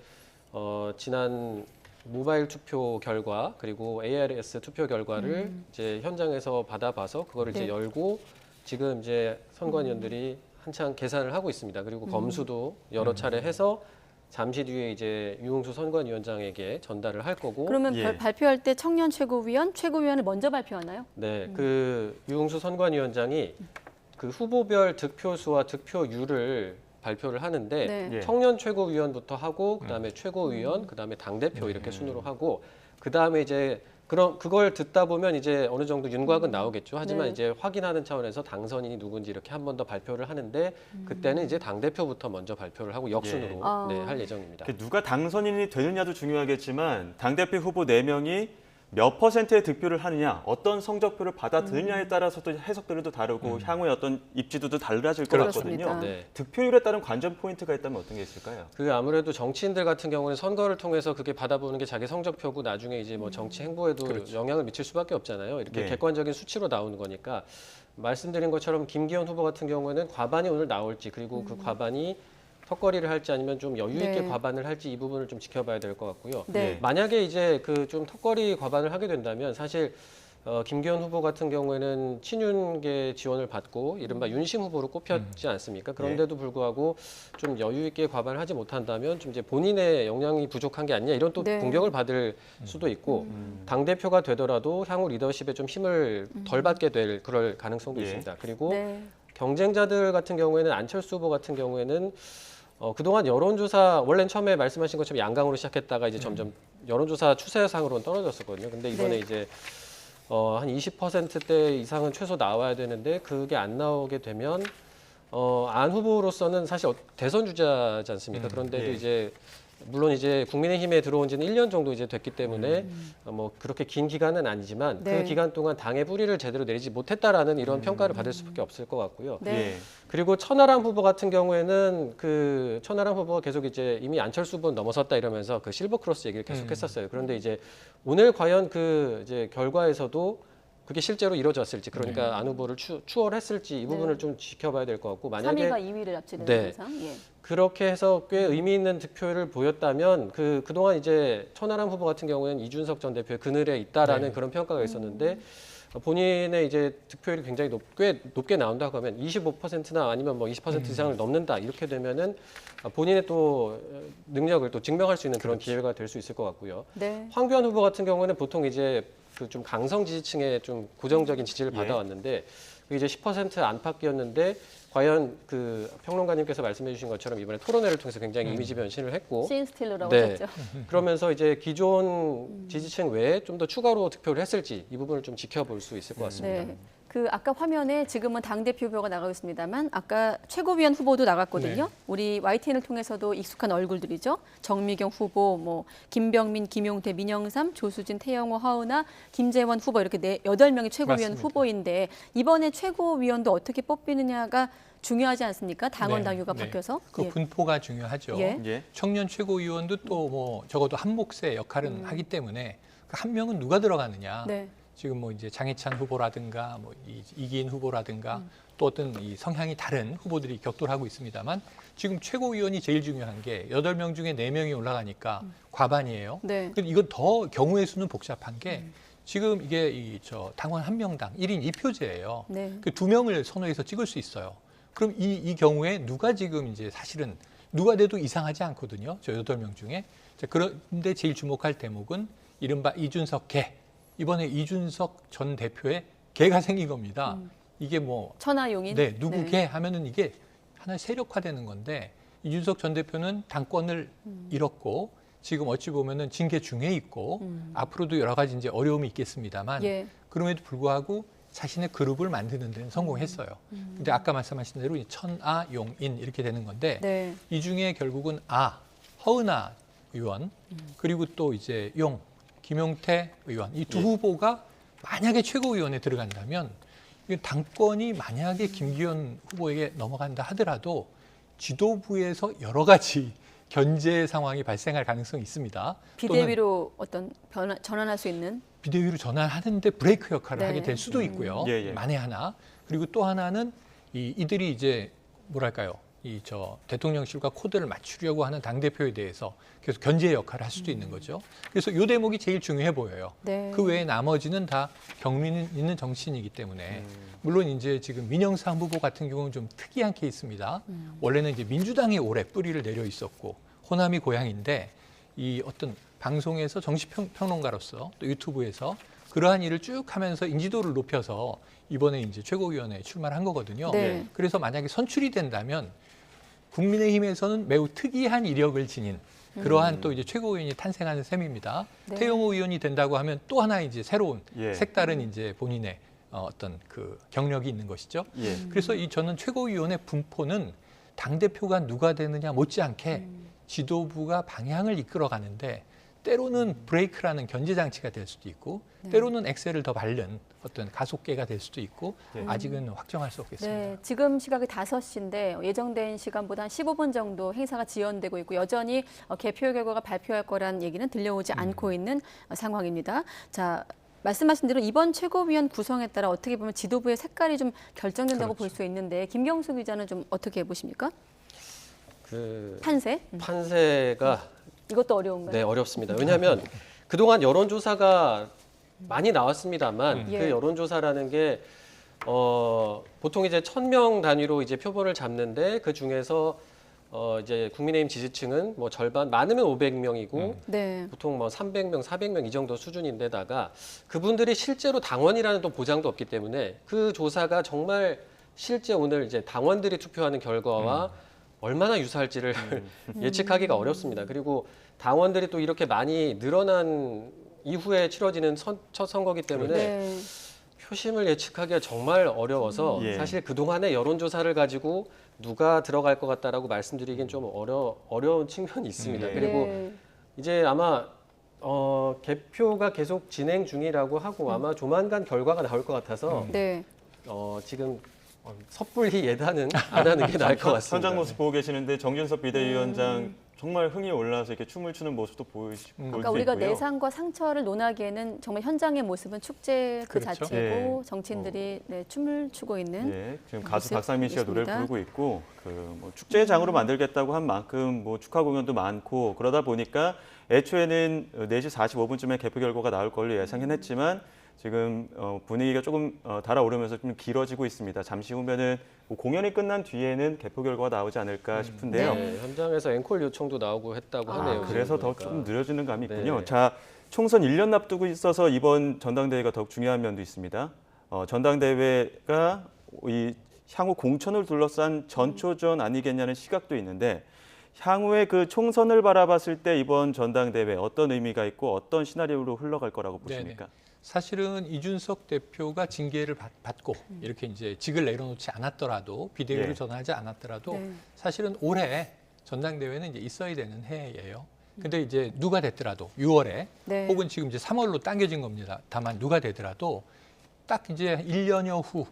지난 모바일 투표 결과 그리고 ARS 투표 결과를 이제 현장에서 받아봐서 그거를 이제 열고 지금 이제 선관위원들이 한창 계산을 하고 있습니다. 그리고 검수도 여러 차례 해서 잠시 뒤에 이제 유흥수 선관위원장에게 전달을 할 거고. 그러면 발표할 때 청년 최고위원을 먼저 발표하나요? 네, 그 유흥수 선관위원장이 그 후보별 득표수와 득표율을 발표를 하는데 청년 최고위원부터 하고 그다음에 최고위원, 그다음에 당대표 이렇게 순으로 하고 그다음에 이제 그럼 그걸 듣다 보면 이제 어느 정도 윤곽은 나오겠죠. 하지만 네. 이제 확인하는 차원에서 당선인이 누군지 이렇게 한 번 더 발표를 하는데 그때는 이제 당 대표부터 먼저 발표를 하고 역순으로 네, 할 예정입니다. 누가 당선인이 되느냐도 중요하겠지만 당대표 후보 4명이 몇 퍼센트의 득표를 하느냐, 어떤 성적표를 받아들이냐에 따라서도 해석들도 다르고 향후에 어떤 입지도도 달라질 것 같거든요. 네. 득표율에 따른 관전 포인트가 있다면 어떤 게 있을까요? 그 아무래도 정치인들 같은 경우는 선거를 통해서 그게 받아보는 게 자기 성적표고 나중에 이제 뭐 정치 행보에도 영향을 미칠 수밖에 없잖아요. 이렇게 네. 객관적인 수치로 나오는 거니까 말씀드린 것처럼 김기현 후보 같은 경우에는 과반이 오늘 나올지 그리고 그 과반이 턱걸이를 할지 아니면 좀 여유 있게 네. 과반을 할지 이 부분을 좀 지켜봐야 될 것 같고요. 네. 만약에 이제 그 좀 턱걸이 과반을 하게 된다면 사실 김기현 후보 같은 경우에는 친윤계 지원을 받고 이른바 윤심 후보로 꼽혔지 않습니까? 그런데도 불구하고 좀 여유 있게 과반을 하지 못한다면 좀 이제 본인의 역량이 부족한 게 아니냐 이런 또 네. 공격을 받을 수도 있고 당 대표가 되더라도 향후 리더십에 좀 힘을 덜 받게 될 그럴 가능성도 있습니다. 그리고 네. 경쟁자들 같은 경우에는 안철수 후보 같은 경우에는 그동안 여론조사 원래는 처음에 말씀하신 것처럼 양강으로 시작했다가 이제 점점 여론조사 추세상으로는 떨어졌었거든요. 근데 이번에 네. 이제 한 20%대 이상은 최소 나와야 되는데 그게 안 나오게 되면 안 후보로서는 사실 대선 주자지 않습니까? 그런데도 예. 이제 물론 이제 국민의힘에 들어온 지는 1년 정도 이제 됐기 때문에 뭐 그렇게 긴 기간은 아니지만 네. 그 기간 동안 당의 뿌리를 제대로 내리지 못했다라는 이런 평가를 받을 수밖에 없을 것 같고요. 네. 그리고 천하람 후보 같은 경우에는 그 천하람 후보가 계속 이제 이미 안철수 후보는 넘어섰다 이러면서 그 실버 크로스 얘기를 계속 했었어요. 그런데 이제 오늘 과연 그 이제 결과에서도 그게 실제로 이루어졌을지 그러니까 안 후보를 추월했을지 이 부분을 좀 지켜봐야 될 것 같고 만약에 3위가 2위를 앞지는 네. 현상. 예. 그렇게 해서 꽤 의미 있는 득표를 보였다면 그동안 이제 천하람 후보 같은 경우에는 이준석 전 대표의 그늘에 있다라는 그런 평가가 있었는데 본인의 이제 득표율이 굉장히 꽤 높게 나온다고 하면 25%나 아니면 뭐 20% 이상을 넘는다 이렇게 되면은 본인의 또 능력을 또 증명할 수 있는 그런 기회가 될 수 있을 것 같고요. 네. 황교안 후보 같은 경우는 보통 이제 그 좀 강성 지지층의 좀 고정적인 지지를 받아왔는데 그게 이제 10% 안팎이었는데 과연 그 평론가님께서 말씀해 주신 것처럼 이번에 토론회를 통해서 굉장히 이미지 변신을 했고 씬스틸러라고 네. 하셨죠. 그러면서 이제 기존 지지층 외에 좀 더 추가로 득표를 했을지 이 부분을 좀 지켜볼 수 있을 것 같습니다. 네. 그 아까 화면에 지금은 당대표 후보가 나가고 있습니다만 아까 최고위원 후보도 나갔거든요. 네. 우리 YTN을 통해서도 익숙한 얼굴들이죠. 정미경 후보, 뭐 김병민, 김용태, 민영삼, 조수진, 태영호, 하은아, 김재원 후보 이렇게 8명이 최고위원 맞습니다. 후보인데 이번에 최고위원도 어떻게 뽑히느냐가 중요하지 않습니까? 당원 네, 당규가 네. 바뀌어서. 그 예. 분포가 중요하죠. 예. 청년 최고위원도 또 뭐 적어도 한 몫의 역할은 하기 때문에 그 한 명은 누가 들어가느냐. 네. 지금 뭐 이제 장해찬 후보라든가 뭐 이기인 후보라든가 또 어떤 이 성향이 다른 후보들이 격돌하고 있습니다만 지금 최고위원이 제일 중요한 게 8명 중에 4명이 올라가니까 과반이에요. 네. 근데 이건 더 경우의 수는 복잡한 게 지금 이게 당원 1명당 1인 2표제예요. 네. 그 2명을 선호해서 찍을 수 있어요. 그럼 이 경우에 누가 지금 이제 사실은 누가 돼도 이상하지 않거든요. 저 8명 중에. 자, 그런데 제일 주목할 대목은 이른바 이준석 개. 이번에 이준석 전 대표의 개가 생긴 겁니다. 이게 뭐 천하용인. 네, 누구 개 하면은 이게 하나의 세력화되는 건데 이준석 전 대표는 당권을 잃었고 지금 어찌 보면은 징계 중에 있고 앞으로도 여러 가지 이제 어려움이 있겠습니다만 예. 그럼에도 불구하고 자신의 그룹을 만드는 데는 성공했어요. 근데 아까 말씀하신 대로 천하용인 이렇게 되는 건데 네. 이 중에 결국은 허은하 의원 그리고 또 이제 김용태 의원 이 두 후보가 만약에 최고위원에 들어간다면 당권이 만약에 김기현 후보에게 넘어간다 하더라도 지도부에서 여러 가지 견제 상황이 발생할 가능성이 있습니다. 비대위로 어떤 전환할 수 있는 비대위로 전환하는데 브레이크 역할을 네. 하게 될 수도 있고요. 만에 하나. 그리고 또 하나는 이들이 이제 뭐랄까요? 대통령실과 코드를 맞추려고 하는 당대표에 대해서 계속 견제 역할을 할 수도 있는 거죠. 그래서 이 대목이 제일 중요해 보여요. 네. 그 외에 나머지는 다 경륜 있는 정치인이기 때문에 물론 이제 지금 민영삼 후보 같은 경우는 좀 특이한 케이스입니다. 원래는 이제 민주당에 오래 뿌리를 내려 있었고 호남이 고향인데 이 어떤 방송에서 정치평론가로서 또 유튜브에서 그러한 일을 쭉 하면서 인지도를 높여서 이번에 이제 최고위원회에 출마를 한 거거든요. 네. 그래서 만약에 선출이 된다면 국민의힘에서는 매우 특이한 이력을 지닌 그러한 또 이제 최고위원이 탄생하는 셈입니다. 네. 태영호 의원이 된다고 하면 또 하나 이제 새로운 예. 색다른 이제 본인의 어떤 그 경력이 있는 것이죠. 예. 그래서 저는 최고위원의 분포는 당대표가 누가 되느냐 못지않게 지도부가 방향을 이끌어가는데 때로는 브레이크라는 견제 장치가 될 수도 있고 때로는 엑셀을 더 밟는 어떤 가속계가 될 수도 있고 아직은 확정할 수 없겠습니다. 네, 지금 시각이 5시인데 예정된 시간보다 한 15분 정도 행사가 지연되고 있고 여전히 개표 결과가 발표할 거란 얘기는 들려오지 않고 있는 상황입니다. 자, 말씀하신 대로 이번 최고위원 구성에 따라 어떻게 보면 지도부의 색깔이 좀 결정된다고 볼 수 있는데 김경수 기자는 좀 어떻게 보십니까? 판세? 판세가 이것도 어려운가요? 네, 어렵습니다. 왜냐하면 그동안 여론조사가 많이 나왔습니다만 예. 그 여론조사라는 게 보통 이제 1000명 단위로 이제 표본을 잡는데 그 중에서 이제 국민의힘 지지층은 뭐 절반 많으면 500명이고 네. 보통 뭐 300명, 400명 이 정도 수준인데다가 그분들이 실제로 당원이라는 또 보장도 없기 때문에 그 조사가 정말 실제 오늘 이제 당원들이 투표하는 결과와 얼마나 유사할지를 예측하기가 어렵습니다. 그리고 당원들이 또 이렇게 많이 늘어난 이후에 치러지는 첫 선거기 때문에 네. 표심을 예측하기가 정말 어려워서 예. 사실 그동안의 여론조사를 가지고 누가 들어갈 것 같다라고 말씀드리긴 좀 어려운 측면이 있습니다. 예. 그리고 네. 이제 아마 개표가 계속 진행 중이라고 하고 아마 조만간 결과가 나올 것 같아서 네. 지금 섣불리 예단은 안 하는 게 나을 것 같습니다. 현장 모습 보고 계시는데 정진석 비대위원장 정말 흥이 올라서 이렇게 춤을 추는 모습도 보일 수 그러니까 우리가 있고요. 내상과 상처를 논하기에는 정말 현장의 모습은 축제 그 그렇죠. 자체고 예. 정치인들이 네, 춤을 추고 있는 예, 지금 가수 모습 박상민 씨가 노래를 있습니다. 부르고 있고 뭐 축제장으로 만들겠다고 한 만큼 뭐 축하 공연도 많고 그러다 보니까 애초에는 4시 45분쯤에 개표 결과가 나올 걸로 예상했지만 지금 분위기가 조금 달아오르면서 좀 길어지고 있습니다. 잠시 후면은 뭐 공연이 끝난 뒤에는 개표 결과가 나오지 않을까 싶은데요. 네, 현장에서 앵콜 요청도 나오고 했다고 하네요. 그래서 지금 더 보니까. 좀 느려지는 감이 있군요. 네. 자, 총선 1년 앞두고 있어서 이번 전당대회가 더욱 중요한 면도 있습니다. 전당대회가 이 향후 공천을 둘러싼 전초전 아니겠냐는 시각도 있는데 향후에 그 총선을 바라봤을 때 이번 전당대회 어떤 의미가 있고 어떤 시나리오로 흘러갈 거라고 보십니까? 네네. 사실은 이준석 대표가 징계를 받고 이렇게 이제 직을 내려놓지 않았더라도 비대위로 예. 전환하지 않았더라도 네. 사실은 올해 전당대회는 이제 있어야 되는 해예요. 근데 이제 누가 됐더라도 6월에 네. 혹은 지금 이제 3월로 당겨진 겁니다. 다만 누가 되더라도 딱 이제 1년여 후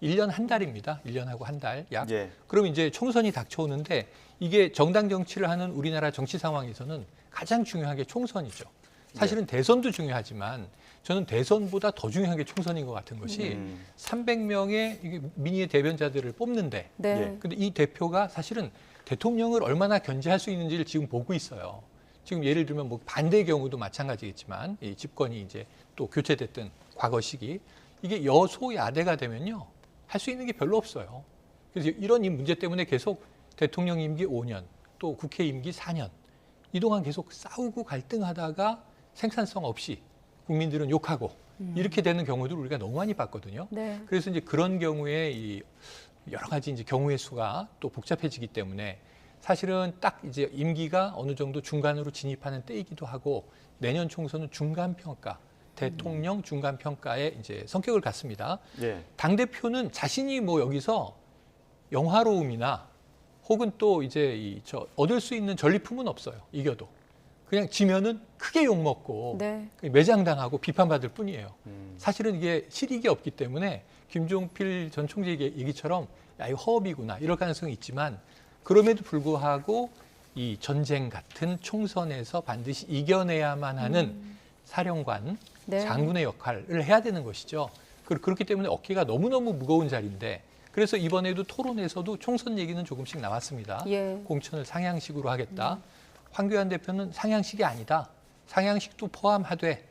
1년 한 달입니다. 1년하고 한 달 약. 예. 그럼 이제 총선이 닥쳐오는데 이게 정당 정치를 하는 우리나라 정치 상황에서는 가장 중요한 게 총선이죠. 사실은 대선도 중요하지만 저는 대선보다 더 중요한 게 총선인 것 같은 것이 300명의 민의의 대변자들을 뽑는데 네. 근데 이 대표가 사실은 대통령을 얼마나 견제할 수 있는지를 지금 보고 있어요. 지금 예를 들면 뭐 반대의 경우도 마찬가지겠지만 이 집권이 이제 또 교체됐던 과거 시기 이게 여소야대가 되면요 할 수 있는 게 별로 없어요. 그래서 이런 이 문제 때문에 계속 대통령 임기 5년 또 국회 임기 4년 이 동안 계속 싸우고 갈등하다가 생산성 없이 국민들은 욕하고 이렇게 되는 경우도 우리가 너무 많이 봤거든요. 네. 그래서 이제 그런 경우에 이 여러 가지 이제 경우의 수가 또 복잡해지기 때문에 사실은 딱 이제 임기가 어느 정도 중간으로 진입하는 때이기도 하고 내년 총선은 중간 평가, 대통령 중간 평가의 이제 성격을 갖습니다. 예. 당 대표는 자신이 뭐 여기서 영화로움이나 혹은 또 이제 얻을 수 있는 전리품은 없어요. 이겨도. 그냥 지면은 크게 욕먹고 네. 매장당하고 비판받을 뿐이에요. 사실은 이게 실익이 없기 때문에 김종필 전 총재 얘기처럼 야 이거 허업이구나 이럴 가능성이 있지만 그럼에도 불구하고 이 전쟁 같은 총선에서 반드시 이겨내야만 하는 사령관, 네. 장군의 역할을 해야 되는 것이죠. 그렇기 때문에 어깨가 너무너무 무거운 자리인데 그래서 이번에도 토론에서도 총선 얘기는 조금씩 나왔습니다. 예. 공천을 상향식으로 하겠다. 황교안 대표는 상향식이 아니다. 상향식도 포함하되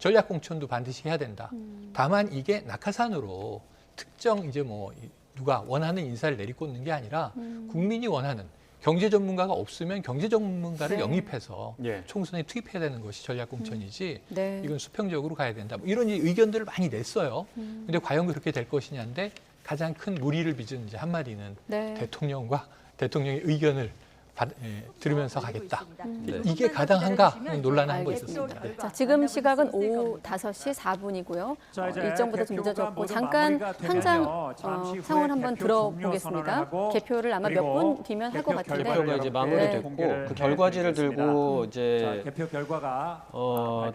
전략 공천도 반드시 해야 된다. 다만 이게 낙하산으로 특정 이제 뭐 누가 원하는 인사를 내리꽂는 게 아니라 국민이 원하는 경제 전문가가 없으면 경제 전문가를 네. 영입해서 예. 총선에 투입해야 되는 것이 전략 공천이지 네. 이건 수평적으로 가야 된다. 뭐 이런 의견들을 많이 냈어요. 근데 과연 그렇게 될 것이냐인데 가장 큰 무리를 빚은 이제 한마디는 네. 대통령과 대통령의 의견을 들으면서 가겠다. 이게 가당한가 논란을 한 거 있었습니다. 자, 지금 시각은 오후 5시 4분이고요. 일정보다 좀 늦어졌고 잠깐 현장 상황을 한번 들어보겠습니다. 개표를 아마 몇 분 뒤면 할 것 같은데 개표가 이제 마무리됐고 그 결과지를 들고 이제 개표 결과가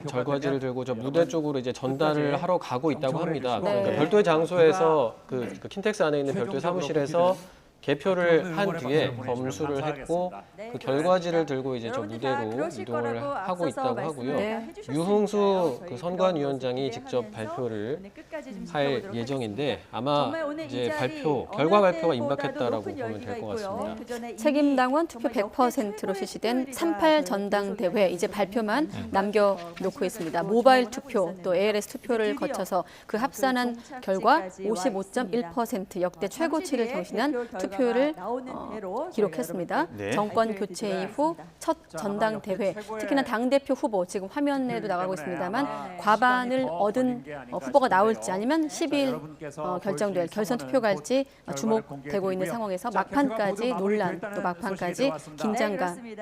결과지를 들고 저 무대 쪽으로 이제 전달을 하러 가고 있다고 합니다. 네. 그러니까 별도의 장소에서 그 킨텍스 안에 있는 별도의 사무실에서 개표를 한 뒤에 검수를 했고 그 결과지를 들고 이제 저 무대로 이동을 하고 있다고 하고요. 유흥수 그 선관위원장이 직접 발표를 할 예정인데 아마 이제 결과 발표가 임박했다라고 보면 될 것 같습니다. 책임당원 투표 100%로 실시된 38 전당대회 이제 발표만 남겨놓고 있습니다. 모바일 투표 또 ARS 투표를 거쳐서 그 합산한 결과 55.1% 역대 최고치를 경신한 투표를 기록했습니다. 네. 정권 교체 이후 첫 전당대회, 특히나 당대표 후보 지금 화면에도 나가고 있습니다만 과반을 얻은 후보가 나올지 아니면 10일 결정될 결선 투표가 할지 주목되고 있는 상황에서 막판까지 논란 또 막판까지 긴장감을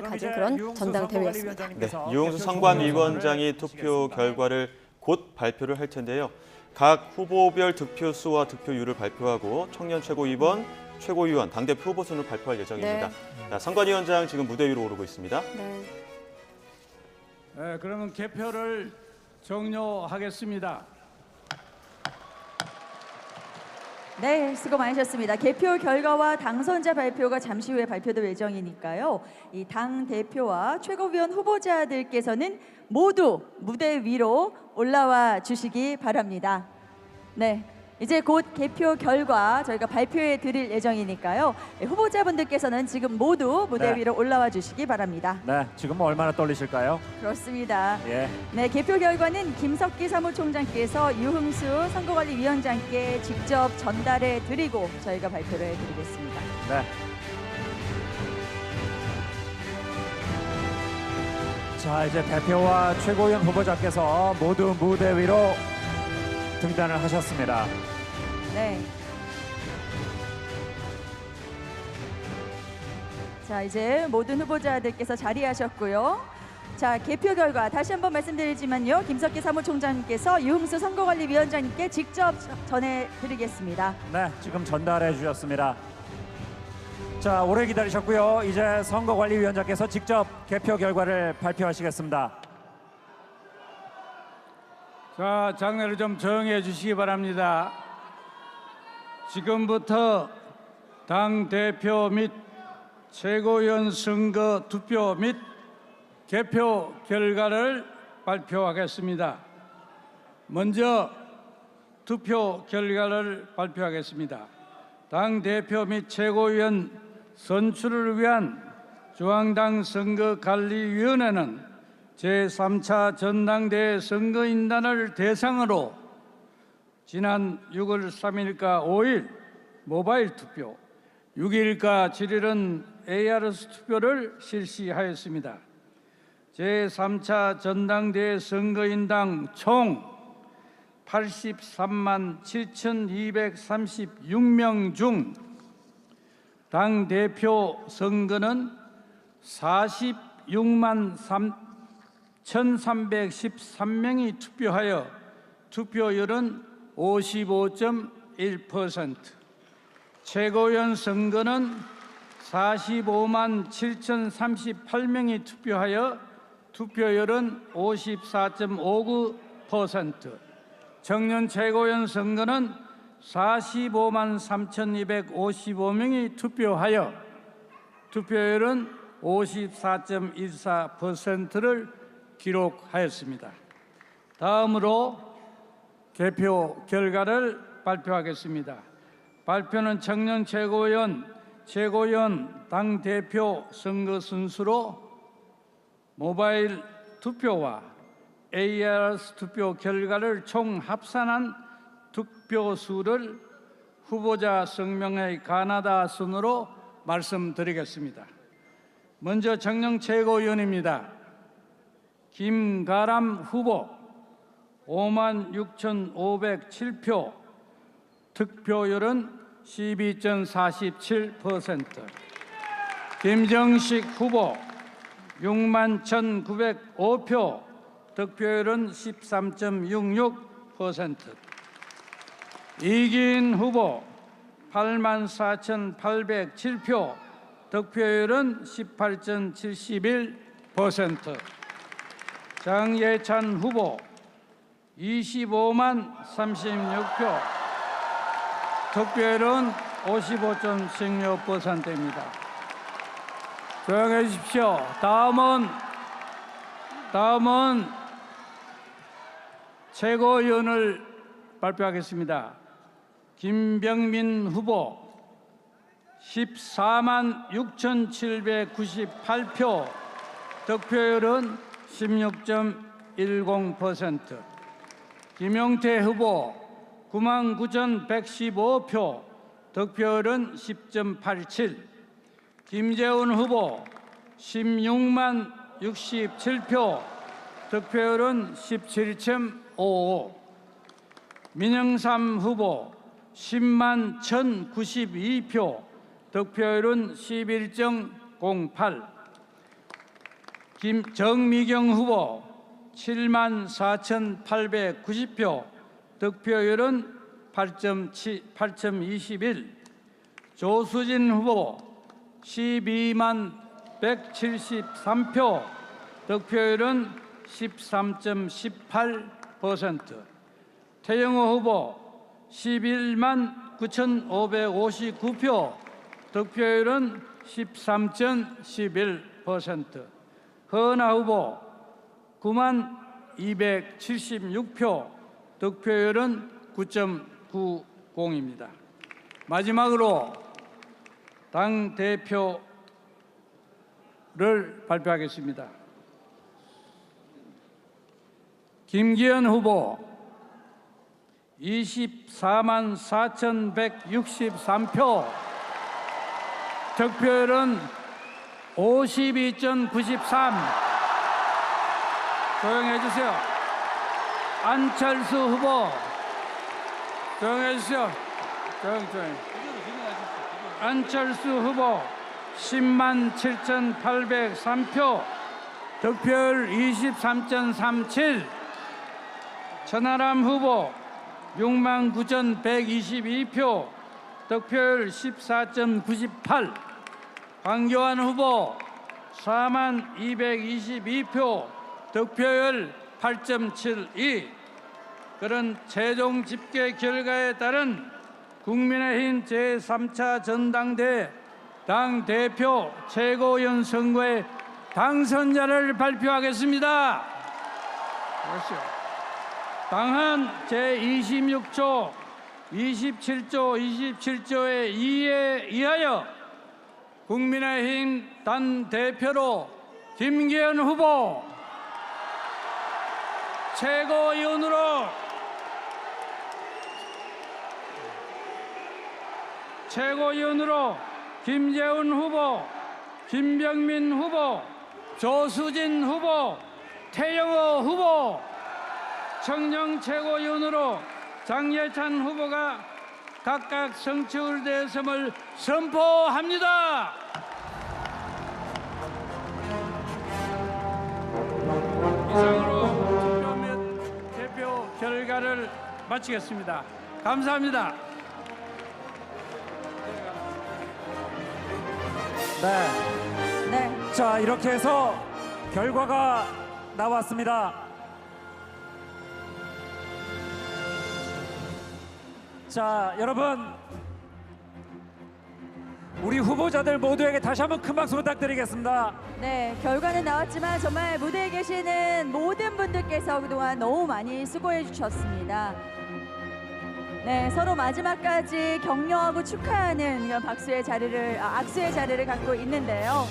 가진 그런 전당대회였습니다. 네, 유흥수 선관위원장이 투표 결과를 곧 발표를 할 텐데요. 각 후보별 득표수와 득표율을 발표하고 청년 최고위원, 최고위원, 당대표 후보 순을 발표할 예정입니다. 자, 선관위원장 지금 무대 위로 오르고 있습니다. 네, 그러면 개표를 종료하겠습니다. 네, 수고 많으셨습니다. 개표 결과와 당선자 발표가 잠시 후에 발표될 예정이니까요. 이 당 대표와 최고위원 후보자들께서는 모두 무대 위로 올라와 주시기 바랍니다. 네. 이제 곧 개표 결과 저희가 발표해 드릴 예정이니까요. 후보자분들께서는 지금 모두 무대 위로 올라와 주시기 바랍니다. 네, 지금 얼마나 떨리실까요? 그렇습니다. 예. 네, 개표 결과는 김석기 사무총장께서 유흥수 선거관리위원장께 직접 전달해 드리고 저희가 발표를 해 드리겠습니다. 네. 자, 이제 대표와 최고위원 후보자께서 모두 무대 위로 등단을 하셨습니다. 네. 자, 이제 모든 후보자들께서 자리하셨고요. 자, 개표 결과 다시 한번 말씀드리지만요. 김석기 사무총장님께서 유흥수 선거관리위원장님께 직접 전해드리겠습니다. 네, 지금 전달해 주셨습니다. 자, 오래 기다리셨고요. 이제 선거관리위원장께서 직접 개표 결과를 발표하시겠습니다. 자, 장례를 좀 조용히 해주시기 바랍니다. 지금부터 당대표 및 최고위원 선거 투표 및 개표 결과를 발표하겠습니다. 먼저 투표 결과를 발표하겠습니다. 당대표 및 최고위원 선출을 위한 중앙당 선거관리위원회는 제3차 전당대회 선거인단을 대상으로 지난 6월 3일과 5일 모바일 투표, 6일과 7일은 ARS 투표를 실시하였습니다. 제3차 전당대회 선거인당 총 83만 7,236명 중 당대표 선거는 46만 1,313명이 투표하여 투표율은 55.1%, 최고위원 선거는 45만 7,038명이 투표하여 투표율은 54.59%, 청년 최고위원 선거는 45만 3,255명이 투표하여 투표율은 54.14%를 기록하였습니다. 다음으로 개표 결과를 발표하겠습니다. 발표는 청년 최고위원, 최고위원 당대표 선거 순수로 모바일 투표와 ARS 투표 결과를 총 합산한 득표수를 후보자 성명의 가나다 순으로 말씀드리겠습니다. 먼저 청년 최고위원입니다. 김가람 후보 56,507표, 득표율은 12.47%. 김정식 후보 61,905표, 득표율은 13.66%. 이기인 후보 84,807표, 득표율은 18.71%. 장예찬 후보 25만 36표, 득표율은 55.16%입니다. 조용해 주십시오. 다음은 최고위원을 발표하겠습니다. 김병민 후보 14만 6,798표, 득표율은 16.10%. 김용태 후보 9만 9,115표, 득표율은 10.87%. 김재훈 후보 16만 67표, 득표율은 17.55%. 민영삼 후보 10만 1,092표, 득표율은 11.08%. 정미경 후보 7만 4,890표, 득표율은 8.21%. 조수진 후보 12만 173표, 득표율은 13.18%. 태영호 후보 11만 9,559표, 득표율은 13.11%. 허은하 후보 9만 276표, 득표율은 9.90입니다. 마지막으로 당 대표를 발표하겠습니다. 김기현 후보 24만 4,163표, 득표율은 52.93%. 조용해 주세요. 안철수 후보 조용해 주세요. 조용. 안철수 후보 10만 7,803표, 득표율 23.37%. 천하람 후보 6만 9,122표, 득표율 14.98%. 황교안 후보 4만 222표, 득표율 8.72%. 그런 최종 집계 결과에 따른 국민의힘 제3차 전당대회 당대표 최고위원 선거의 당선자를 발표하겠습니다. 당헌 제26조, 27조, 27조의 2에 의하여 국민의힘 당대표로 김기현 후보, 최고위원으로 김재훈 후보, 김병민 후보, 조수진 후보, 태영호 후보, 청년 최고위원으로 장예찬 후보가 각각 성취되었음을 선포합니다. 이상으로 투표 및 대표 결과를 마치겠습니다. 감사합니다. 네. 자, 이렇게 해서 결과가 나왔습니다. 자, 여러분, 우리 후보자들 모두에게 다시 한번 큰 박수 부탁드리겠습니다. 네, 결과는 나왔지만 정말 무대에 계시는 모든 분들께서 그동안 너무 많이 수고해 주셨습니다. 네, 서로 마지막까지 격려하고 축하하는 이런 악수의 자리를 갖고 있는데요.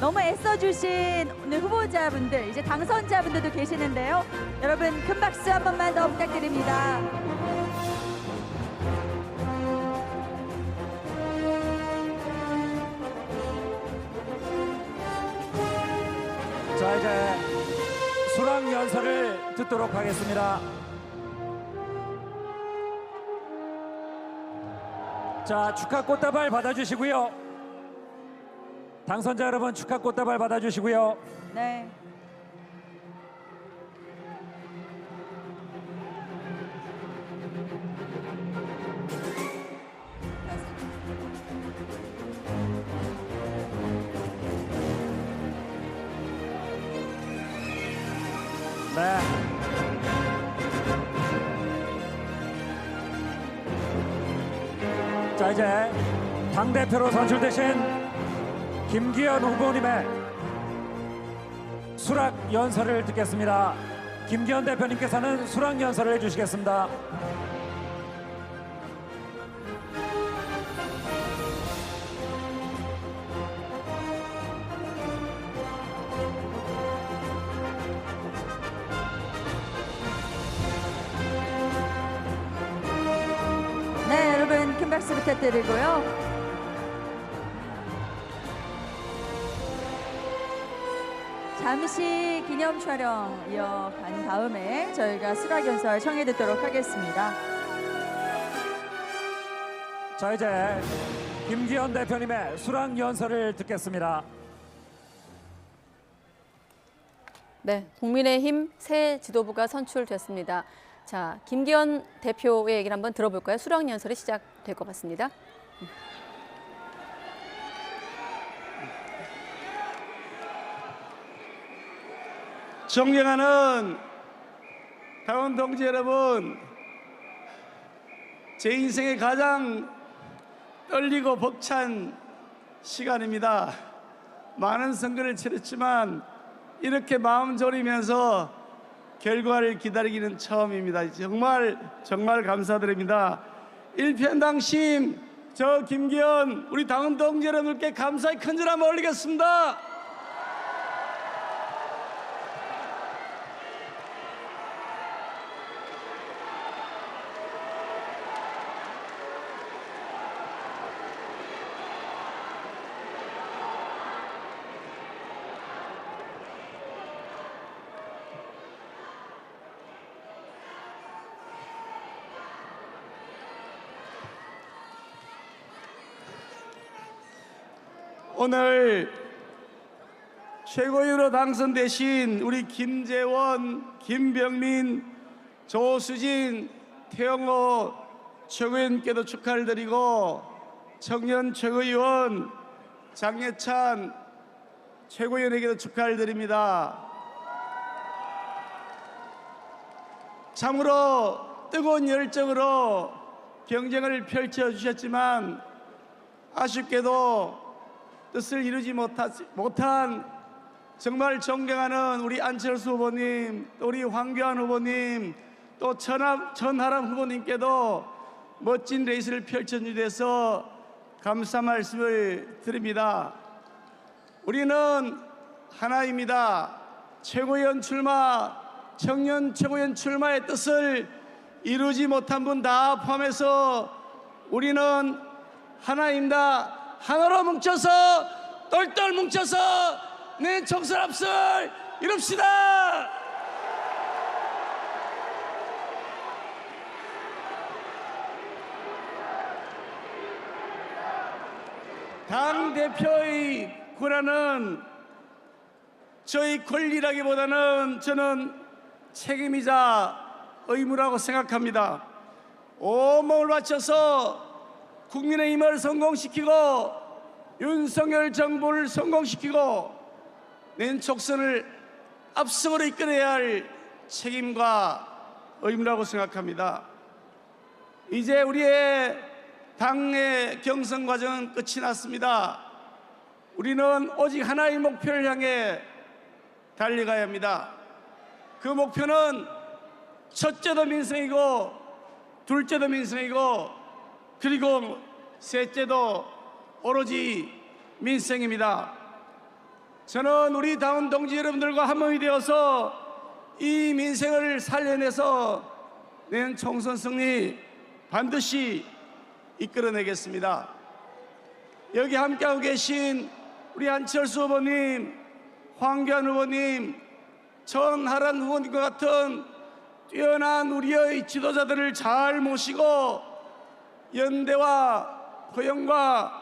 너무 애써주신 오늘 후보자분들, 이제 당선자분들도 계시는데요. 여러분 큰 박수 한 번만 더 부탁드립니다. 자, 이제 수락연설을 듣도록 하겠습니다. 자, 축하 꽃다발 받아주시고요. 당선자 여러분 축하 꽃다발 받아주시고요. 네. 네. 자, 이제 당대표로 선출되신 김기현 후보님의 수락 연설을 듣겠습니다. 김기현 대표님께서는 수락 연설을 해주시겠습니다. 네, 여러분 큰 박수 부탁드리고요. 잠시 기념 촬영 이어간 다음에 저희가 수락 연설 청해 듣도록 하겠습니다. 자, 이제 김기현 대표님의 수락 연설을 듣겠습니다. 네, 국민의힘 새 지도부가 선출됐습니다. 자, 김기현 대표의 얘기를 한번 들어볼까요? 수락 연설이 시작될 것 같습니다. 존경하는 당원 동지 여러분, 제 인생의 가장 떨리고 벅찬 시간입니다. 많은 선거를 치렀지만 이렇게 마음 졸이면서 결과를 기다리기는 처음입니다. 정말 감사드립니다. 일편당심 저 김기현 우리 당원 동지 여러분께 감사의 큰절 한번 올리겠습니다. 오늘 최고위원으로 당선되신 우리 김재원, 김병민, 조수진, 태영호 최고위원께도 축하를 드리고 청년 최고위원 장예찬 최고위원에게도 축하를 드립니다. 참으로 뜨거운 열정으로 경쟁을 펼쳐주셨지만 아쉽게도 뜻을 이루지 못한 정말 존경하는 우리 안철수 후보님, 또 우리 황교안 후보님, 또 전하람 후보님께도 멋진 레이스를 펼쳐주셔서 감사 말씀을 드립니다. 우리는 하나입니다. 최고위원 출마, 청년 최고위원 출마의 뜻을 이루지 못한 분 다 포함해서 우리는 하나입니다. 하나로 뭉쳐서 똘똘 뭉쳐서 내 총선 앞설 이룹시다. 당 대표의 권한은 저희 권리라기보다는 저는 책임이자 의무라고 생각합니다. 온몸을 바쳐서 국민의힘을 성공시키고 윤석열 정부를 성공시키고 내년 총선을 압승으로 이끌어야 할 책임과 의무라고 생각합니다. 이제 우리의 당의 경선 과정은 끝이 났습니다. 우리는 오직 하나의 목표를 향해 달려가야 합니다. 그 목표는 첫째도 민생이고 둘째도 민생이고 그리고 셋째도 오로지 민생입니다. 저는 우리 당원 동지 여러분들과 한몸이 되어서 이 민생을 살려내서 내년 총선 승리 반드시 이끌어내겠습니다. 여기 함께하고 계신 우리 안철수 후보님, 황교안 후보님, 전하람 후보님과 같은 뛰어난 우리의 지도자들을 잘 모시고 연대와 포용과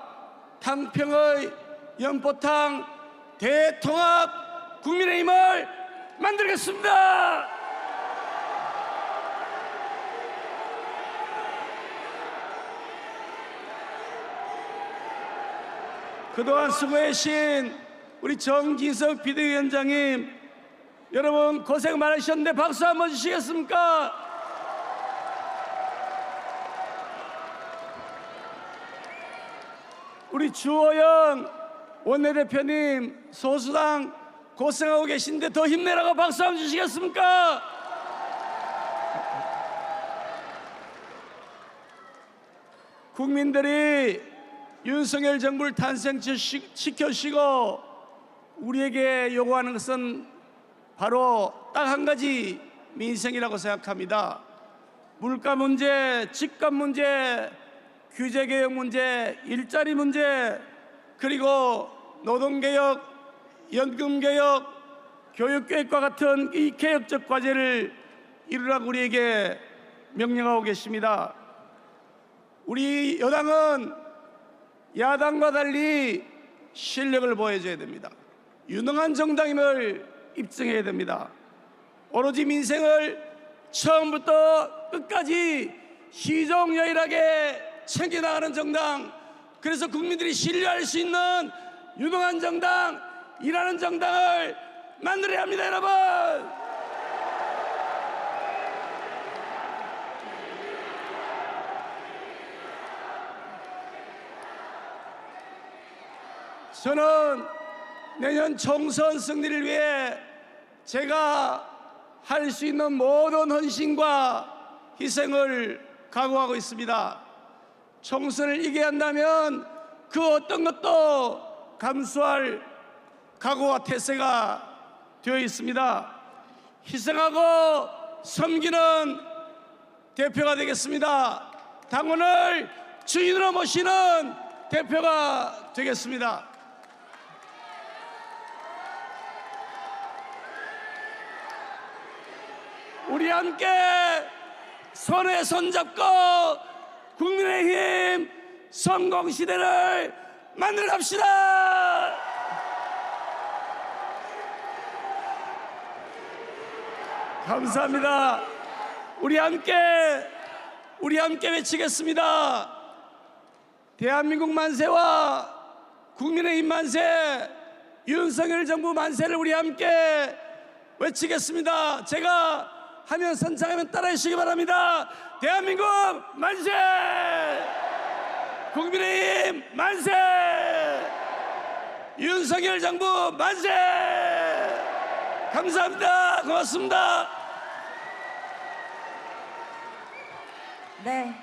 당평의 연포탕 대통합 국민의힘을 만들겠습니다. 그동안 수고해주신 우리 정진석 비대위원장님, 여러분 고생 많으셨는데 박수 한번 주시겠습니까? 우리 주호영 원내대표님, 소수당 고생하고 계신데 더 힘내라고 박수 한번 주시겠습니까? 국민들이 윤석열 정부를 탄생시켜주시고 우리에게 요구하는 것은 바로 딱 한 가지 민생이라고 생각합니다. 물가 문제, 집값 문제, 규제개혁 문제, 일자리 문제, 그리고 노동개혁, 연금개혁, 교육개혁과 같은 이 개혁적 과제를 이루라고 우리에게 명령하고 계십니다. 우리 여당은 야당과 달리 실력을 보여줘야 됩니다. 유능한 정당임을 입증해야 됩니다. 오로지 민생을 처음부터 끝까지 시종여일하게 챙겨나가는 정당, 그래서 국민들이 신뢰할 수 있는 유능한 정당, 일하는 정당을 만들어야 합니다, 여러분. 저는 내년 총선 승리를 위해 제가 할 수 있는 모든 헌신과 희생을 각오하고 있습니다. 총선을 이겨야 한다면 그 어떤 것도 감수할 각오와 태세가 되어 있습니다. 희생하고 섬기는 대표가 되겠습니다. 당원을 주인으로 모시는 대표가 되겠습니다. 우리 함께 손에 손잡고 국민의힘 성공시대를 만들어 갑시다. 감사합니다. 우리 함께 외치겠습니다. 대한민국 만세와 국민의힘 만세, 윤석열 정부 만세를 우리 함께 외치겠습니다. 제가 하면 선창하면 따라해 주시기 바랍니다. 대한민국 만세! 국민의힘 만세! 윤석열 정부 만세! 감사합니다. 고맙습니다. 네.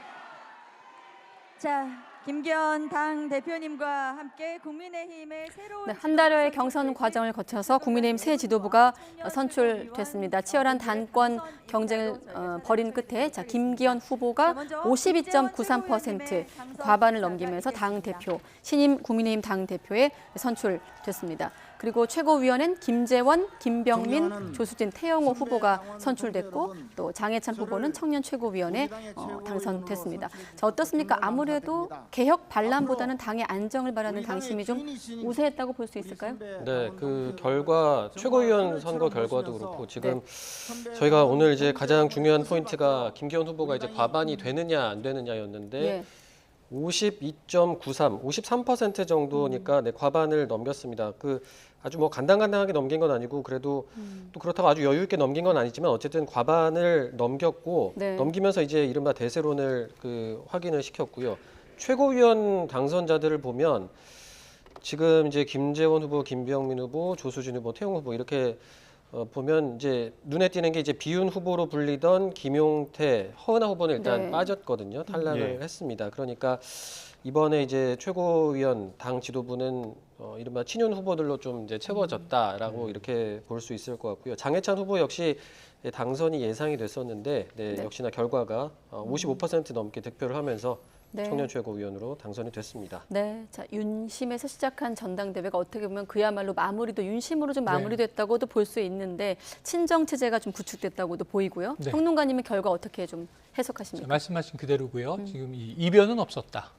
자, 김기현 당 대표님과 함께 국민의힘의 새로운 한 달여의 경선 과정을 거쳐서 국민의힘 새 지도부가 선출됐습니다. 치열한 단권 경쟁을 벌인 끝에 김기현 후보가 52.93% 과반을 넘기면서 당대표, 신임 국민의힘 당대표에 선출됐습니다. 그리고 최고위원은 김재원, 김병민, 조수진, 태영호 후보가 선출됐고 또 장해찬 후보는 청년 최고위원에 당선됐습니다. 자, 어떻습니까? 아무래도 개혁 반란보다는 당의 안정을 바라는 당심이 좀 우세했다고 볼 수 있을까요? 네, 그 결과 최고위원 선거 결과도 그렇고 지금 저희가 오늘 이제 가장 중요한 포인트가 김기현 후보가 이제 과반이 되느냐 안 되느냐였는데 52.93, 53% 정도니까 네, 과반을 넘겼습니다. 그 아주 뭐 간당간당하게 넘긴 건 아니고 그래도 또 그렇다고 아주 여유 있게 넘긴 건 아니지만 어쨌든 과반을 넘겼고 넘기면서 이제 이른바 대세론을 그 확인을 시켰고요. 최고위원 당선자들을 보면 지금 이제 김재원 후보, 김병민 후보, 조수진 후보, 태용 후보 이렇게 보면 이제 눈에 띄는 게 이제 비윤 후보로 불리던 김용태, 허은하 후보는 일단 빠졌거든요. 탈락을 했습니다. 그러니까 이번에 이제 최고위원 당 지도부는 이른바 친윤 후보들로 좀 이제 채워졌다라고 이렇게 볼 수 있을 것 같고요. 장해찬 후보 역시 당선이 예상이 됐었는데 역시나 결과가 55% 넘게 득표를 하면서 청년 최고위원으로 당선이 됐습니다. 네, 자 윤심에서 시작한 전당대회가 어떻게 보면 그야말로 마무리도 윤심으로 좀 마무리됐다고도 볼 수 있는데 친정 체제가 좀 구축됐다고도 보이고요. 평론가님의 결과 어떻게 좀 해석하십니까? 말씀하신 그대로고요. 지금 이 이변은 없었다.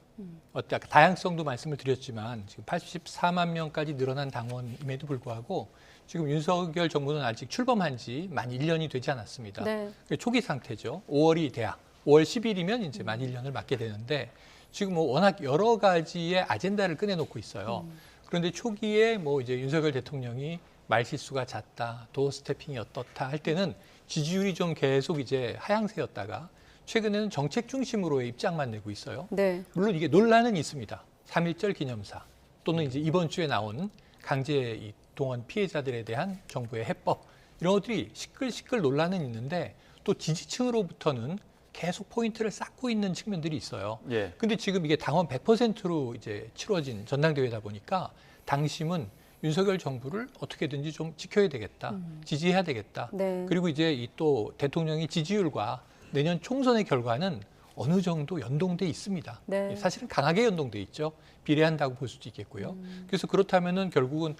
다양성도 말씀을 드렸지만 지금 84만 명까지 늘어난 당원임에도 불구하고 지금 윤석열 정부는 아직 출범한 지 만 1년이 되지 않았습니다. 네. 초기 상태죠. 5월이 돼야 5월 10일이면 이제 만 1년을 맞게 되는데 지금 뭐 워낙 여러 가지의 아젠다를 꺼내놓고 있어요. 그런데 초기에 뭐 이제 윤석열 대통령이 말실수가 잦다, 도어 스태핑이 어떻다 할 때는 지지율이 좀 계속 이제 하향세였다가 최근에는 정책 중심으로의 입장만 내고 있어요. 네. 물론 이게 논란은 있습니다. 3.1절 기념사 또는 이제 이번 주에 나온 강제 동원 피해자들에 대한 정부의 해법 이런 것들이 시끌시끌 논란은 있는데 또 지지층으로부터는 계속 포인트를 쌓고 있는 측면들이 있어요. 예. 근데 지금 이게 당원 100%로 이제 치러진 전당대회다 보니까 당심은 윤석열 정부를 어떻게든지 좀 지켜야 되겠다, 지지해야 되겠다. 네. 그리고 이제 이 또 대통령의 지지율과 내년 총선의 결과는 어느 정도 연동돼 있습니다. 네. 사실은 강하게 연동돼 있죠. 비례한다고 볼 수도 있겠고요. 그래서 그렇다면은 결국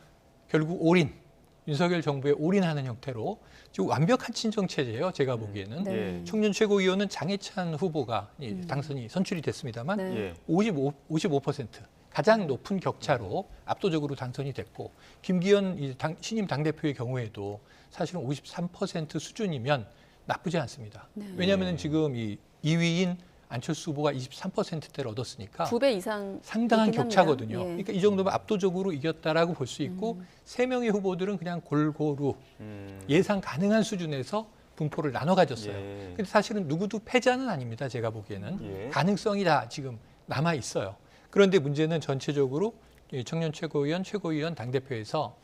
올인, 윤석열 정부에 올인하는 형태로 지금 완벽한 친정 체제예요. 제가 보기에는. 네. 청년 최고위원은 장해찬 후보가 당선이 선출이 됐습니다만 네. 55% 가장 높은 격차로 압도적으로 당선이 됐고 김기현 신임 당대표의 경우에도 사실은 53% 수준이면 나쁘지 않습니다. 네. 왜냐하면 지금 이 2위인 안철수 후보가 23%대를 얻었으니까 2배 이상 상당한 있긴 격차거든요. 합니다. 예. 그러니까 이 정도면 압도적으로 이겼다라고 볼 수 있고 세 명의 후보들은 그냥 골고루 예상 가능한 수준에서 분포를 나눠 가졌어요. 예. 근데 사실은 누구도 패자는 아닙니다. 제가 보기에는 예. 가능성이 다 지금 남아 있어요. 그런데 문제는 전체적으로 청년 최고위원 당대표에서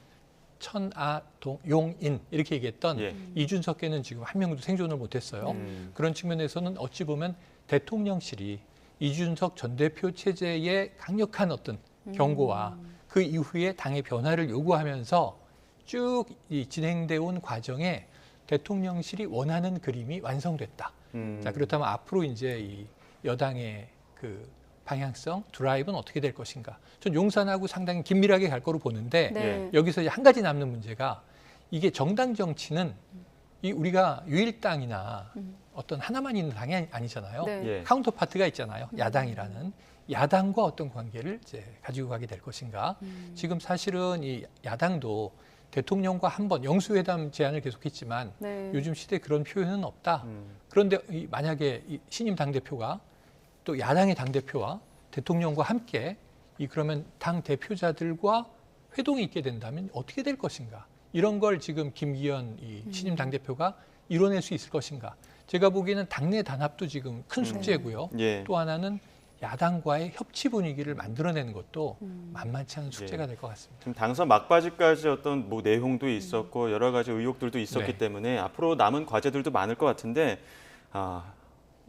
천아용인 이렇게 얘기했던 예. 이준석께는 지금 한 명도 생존을 못했어요. 그런 측면에서는 어찌 보면 대통령실이 이준석 전 대표 체제의 강력한 어떤 경고와 그 이후에 당의 변화를 요구하면서 쭉 이 진행돼 온 과정에 대통령실이 원하는 그림이 완성됐다. 자, 그렇다면 앞으로 이제 이 여당의 그 방향성, 드라이브는 어떻게 될 것인가. 전 용산하고 상당히 긴밀하게 갈 거로 보는데 네. 여기서 이제 한 가지 남는 문제가 이게 정당 정치는 이 우리가 유일당이나 어떤 하나만 있는 당이 아니잖아요. 네. 예. 카운터파트가 있잖아요. 야당이라는. 야당과 어떤 관계를 이제 가지고 가게 될 것인가. 지금 사실은 이 야당도 대통령과 한번 영수회담 제안을 계속했지만 네. 요즘 시대에 그런 표현은 없다. 그런데 만약에 이 신임 당대표가 또 야당의 당대표와 대통령과 함께 그러면 당 대표자들과 회동이 있게 된다면 어떻게 될 것인가. 이런 걸 지금 김기현 신임 당대표가 이뤄낼 수 있을 것인가. 제가 보기에는 당내 단합도 지금 큰 숙제고요. 예. 또 하나는 야당과의 협치 분위기를 만들어내는 것도 만만치 않은 숙제가 될 것 같습니다. 지금 당선 막바지까지 어떤 뭐 내용도 있었고 여러 가지 의혹들도 있었기 네. 때문에 앞으로 남은 과제들도 많을 것 같은데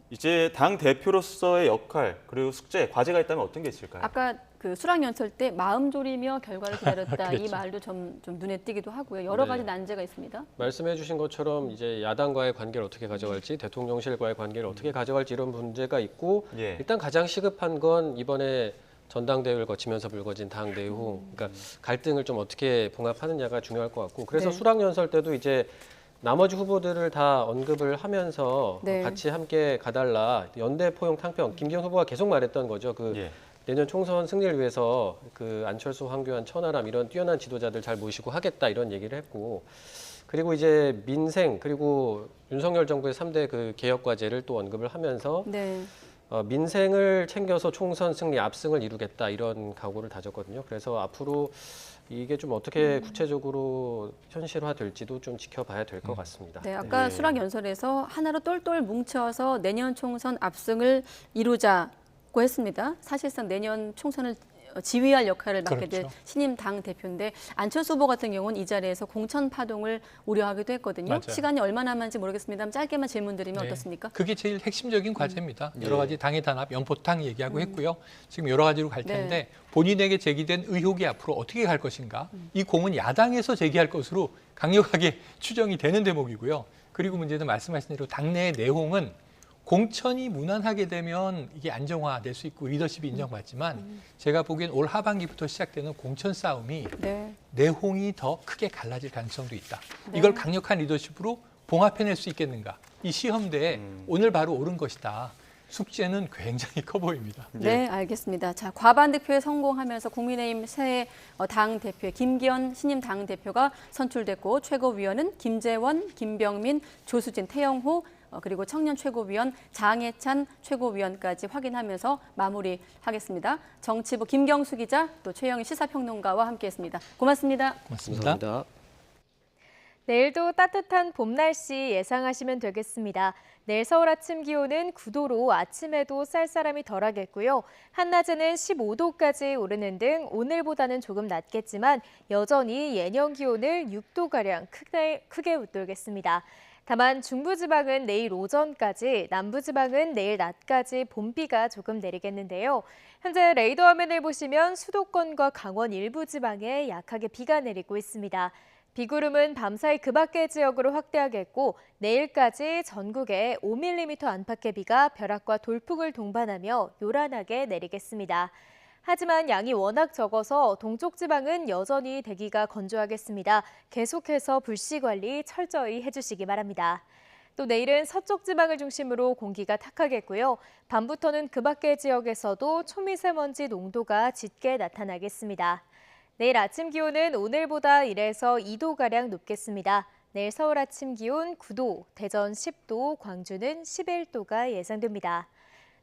이제 당 대표로서의 역할 그리고 숙제, 과제가 있다면 어떤 게 있을까요? 아까 그 수락 연설 때 마음 졸이며 결과를 기다렸다 이 그렇죠. 말도 좀 눈에 띄기도 하고요. 여러 네. 가지 난제가 있습니다. 말씀해 주신 것처럼 이제 야당과의 관계를 어떻게 가져갈지, 대통령실과의 관계를 어떻게 가져갈지 이런 문제가 있고 예. 일단 가장 시급한 건 이번에 전당대회를 거치면서 불거진 당 내후, 그러니까 갈등을 좀 어떻게 봉합하느냐가 중요할 것 같고 그래서 네. 수락 연설 때도 이제 나머지 후보들을 다 언급을 하면서 네. 같이 함께 가달라. 연대 포용 탕평 김기현 후보가 계속 말했던 거죠. 예. 내년 총선 승리를 위해서 그 안철수, 황교안, 천하람 이런 뛰어난 지도자들 잘 모시고 하겠다 이런 얘기를 했고 그리고 이제 민생 그리고 윤석열 정부의 3대 그 개혁 과제를 또 언급을 하면서 네. 민생을 챙겨서 총선 승리 압승을 이루겠다 이런 각오를 다졌거든요. 그래서 앞으로 이게 좀 어떻게 구체적으로 현실화될지도 좀 지켜봐야 될 것 같습니다. 네, 아까 수락 연설에서 하나로 똘똘 뭉쳐서 내년 총선 압승을 이루자고 했습니다. 사실상 내년 총선을 지휘할 역할을 맡게 될 그렇죠. 신임 당 대표인데 안철수 후보 같은 경우는 이 자리에서 공천 파동을 우려하기도 했거든요. 맞아요. 시간이 얼마나 남은지 모르겠습니다만 짧게만 질문드리면 네. 어떻습니까? 그게 제일 핵심적인 과제입니다. 네. 여러 가지 당의 단합, 연포탕 얘기하고 했고요. 지금 여러 가지로 갈 텐데 본인에게 제기된 의혹이 앞으로 어떻게 갈 것인가. 이 공은 야당에서 제기할 것으로 강력하게 추정이 되는 대목이고요. 그리고 문제는 말씀하신 대로 당내의 내홍은 공천이 무난하게 되면 이게 안정화될 수 있고 리더십이 인정받지만 제가 보기엔 올 하반기부터 시작되는 공천 싸움이 내홍이 더 크게 갈라질 가능성도 있다. 네. 이걸 강력한 리더십으로 봉합해낼 수 있겠는가. 이 시험대에 오늘 바로 오른 것이다. 숙제는 굉장히 커 보입니다. 네, 알겠습니다. 자, 과반 득표에 성공하면서 국민의힘 새 당 대표의 김기현 신임 당 대표가 선출됐고 최고위원은 김재원, 김병민, 조수진, 태영호 그리고 청년 최고위원 장해찬 최고위원까지 확인하면서 마무리하겠습니다. 정치부 김경수 기자 또 최영희 시사평론가와 함께했습니다. 고맙습니다. 고맙습니다. 내일도 따뜻한 봄 날씨 예상하시면 되겠습니다. 내일 서울 아침 기온은 9도로 아침에도 쌀쌀함이 덜하겠고요. 한낮에는 15도까지 오르는 등 오늘보다는 조금 낮겠지만 여전히 예년 기온을 6도가량 크게 웃돌겠습니다. 다만 중부지방은 내일 오전까지, 남부지방은 내일 낮까지 봄비가 조금 내리겠는데요. 현재 레이더 화면을 보시면 수도권과 강원 일부 지방에 약하게 비가 내리고 있습니다. 비구름은 밤사이 그 밖의 지역으로 확대하겠고 내일까지 전국에 5mm 안팎의 비가 벼락과 돌풍을 동반하며 요란하게 내리겠습니다. 하지만 양이 워낙 적어서 동쪽 지방은 여전히 대기가 건조하겠습니다. 계속해서 불씨 관리 철저히 해주시기 바랍니다. 또 내일은 서쪽 지방을 중심으로 공기가 탁하겠고요. 밤부터는 그 밖의 지역에서도 초미세먼지 농도가 짙게 나타나겠습니다. 내일 아침 기온은 오늘보다 1에서 2도가량 높겠습니다. 내일 서울 아침 기온 9도, 대전 10도, 광주는 11도가 예상됩니다.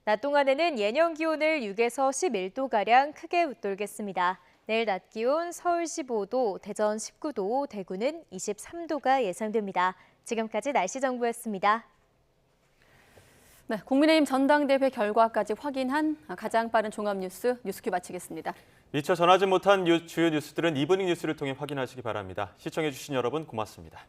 낮 동안에는 예년 기온을 6에서 11도가량 크게 웃돌겠습니다. 내일 낮 기온 서울 15도, 대전 19도, 대구는 23도가 예상됩니다. 지금까지 날씨 정보였습니다. 네, 국민의힘 전당대회 결과까지 확인한 가장 빠른 종합 뉴스 뉴스큐 마치겠습니다. 미처 전하지 못한 주요 뉴스들은 이브닝 뉴스를 통해 확인하시기 바랍니다. 시청해주신 여러분 고맙습니다.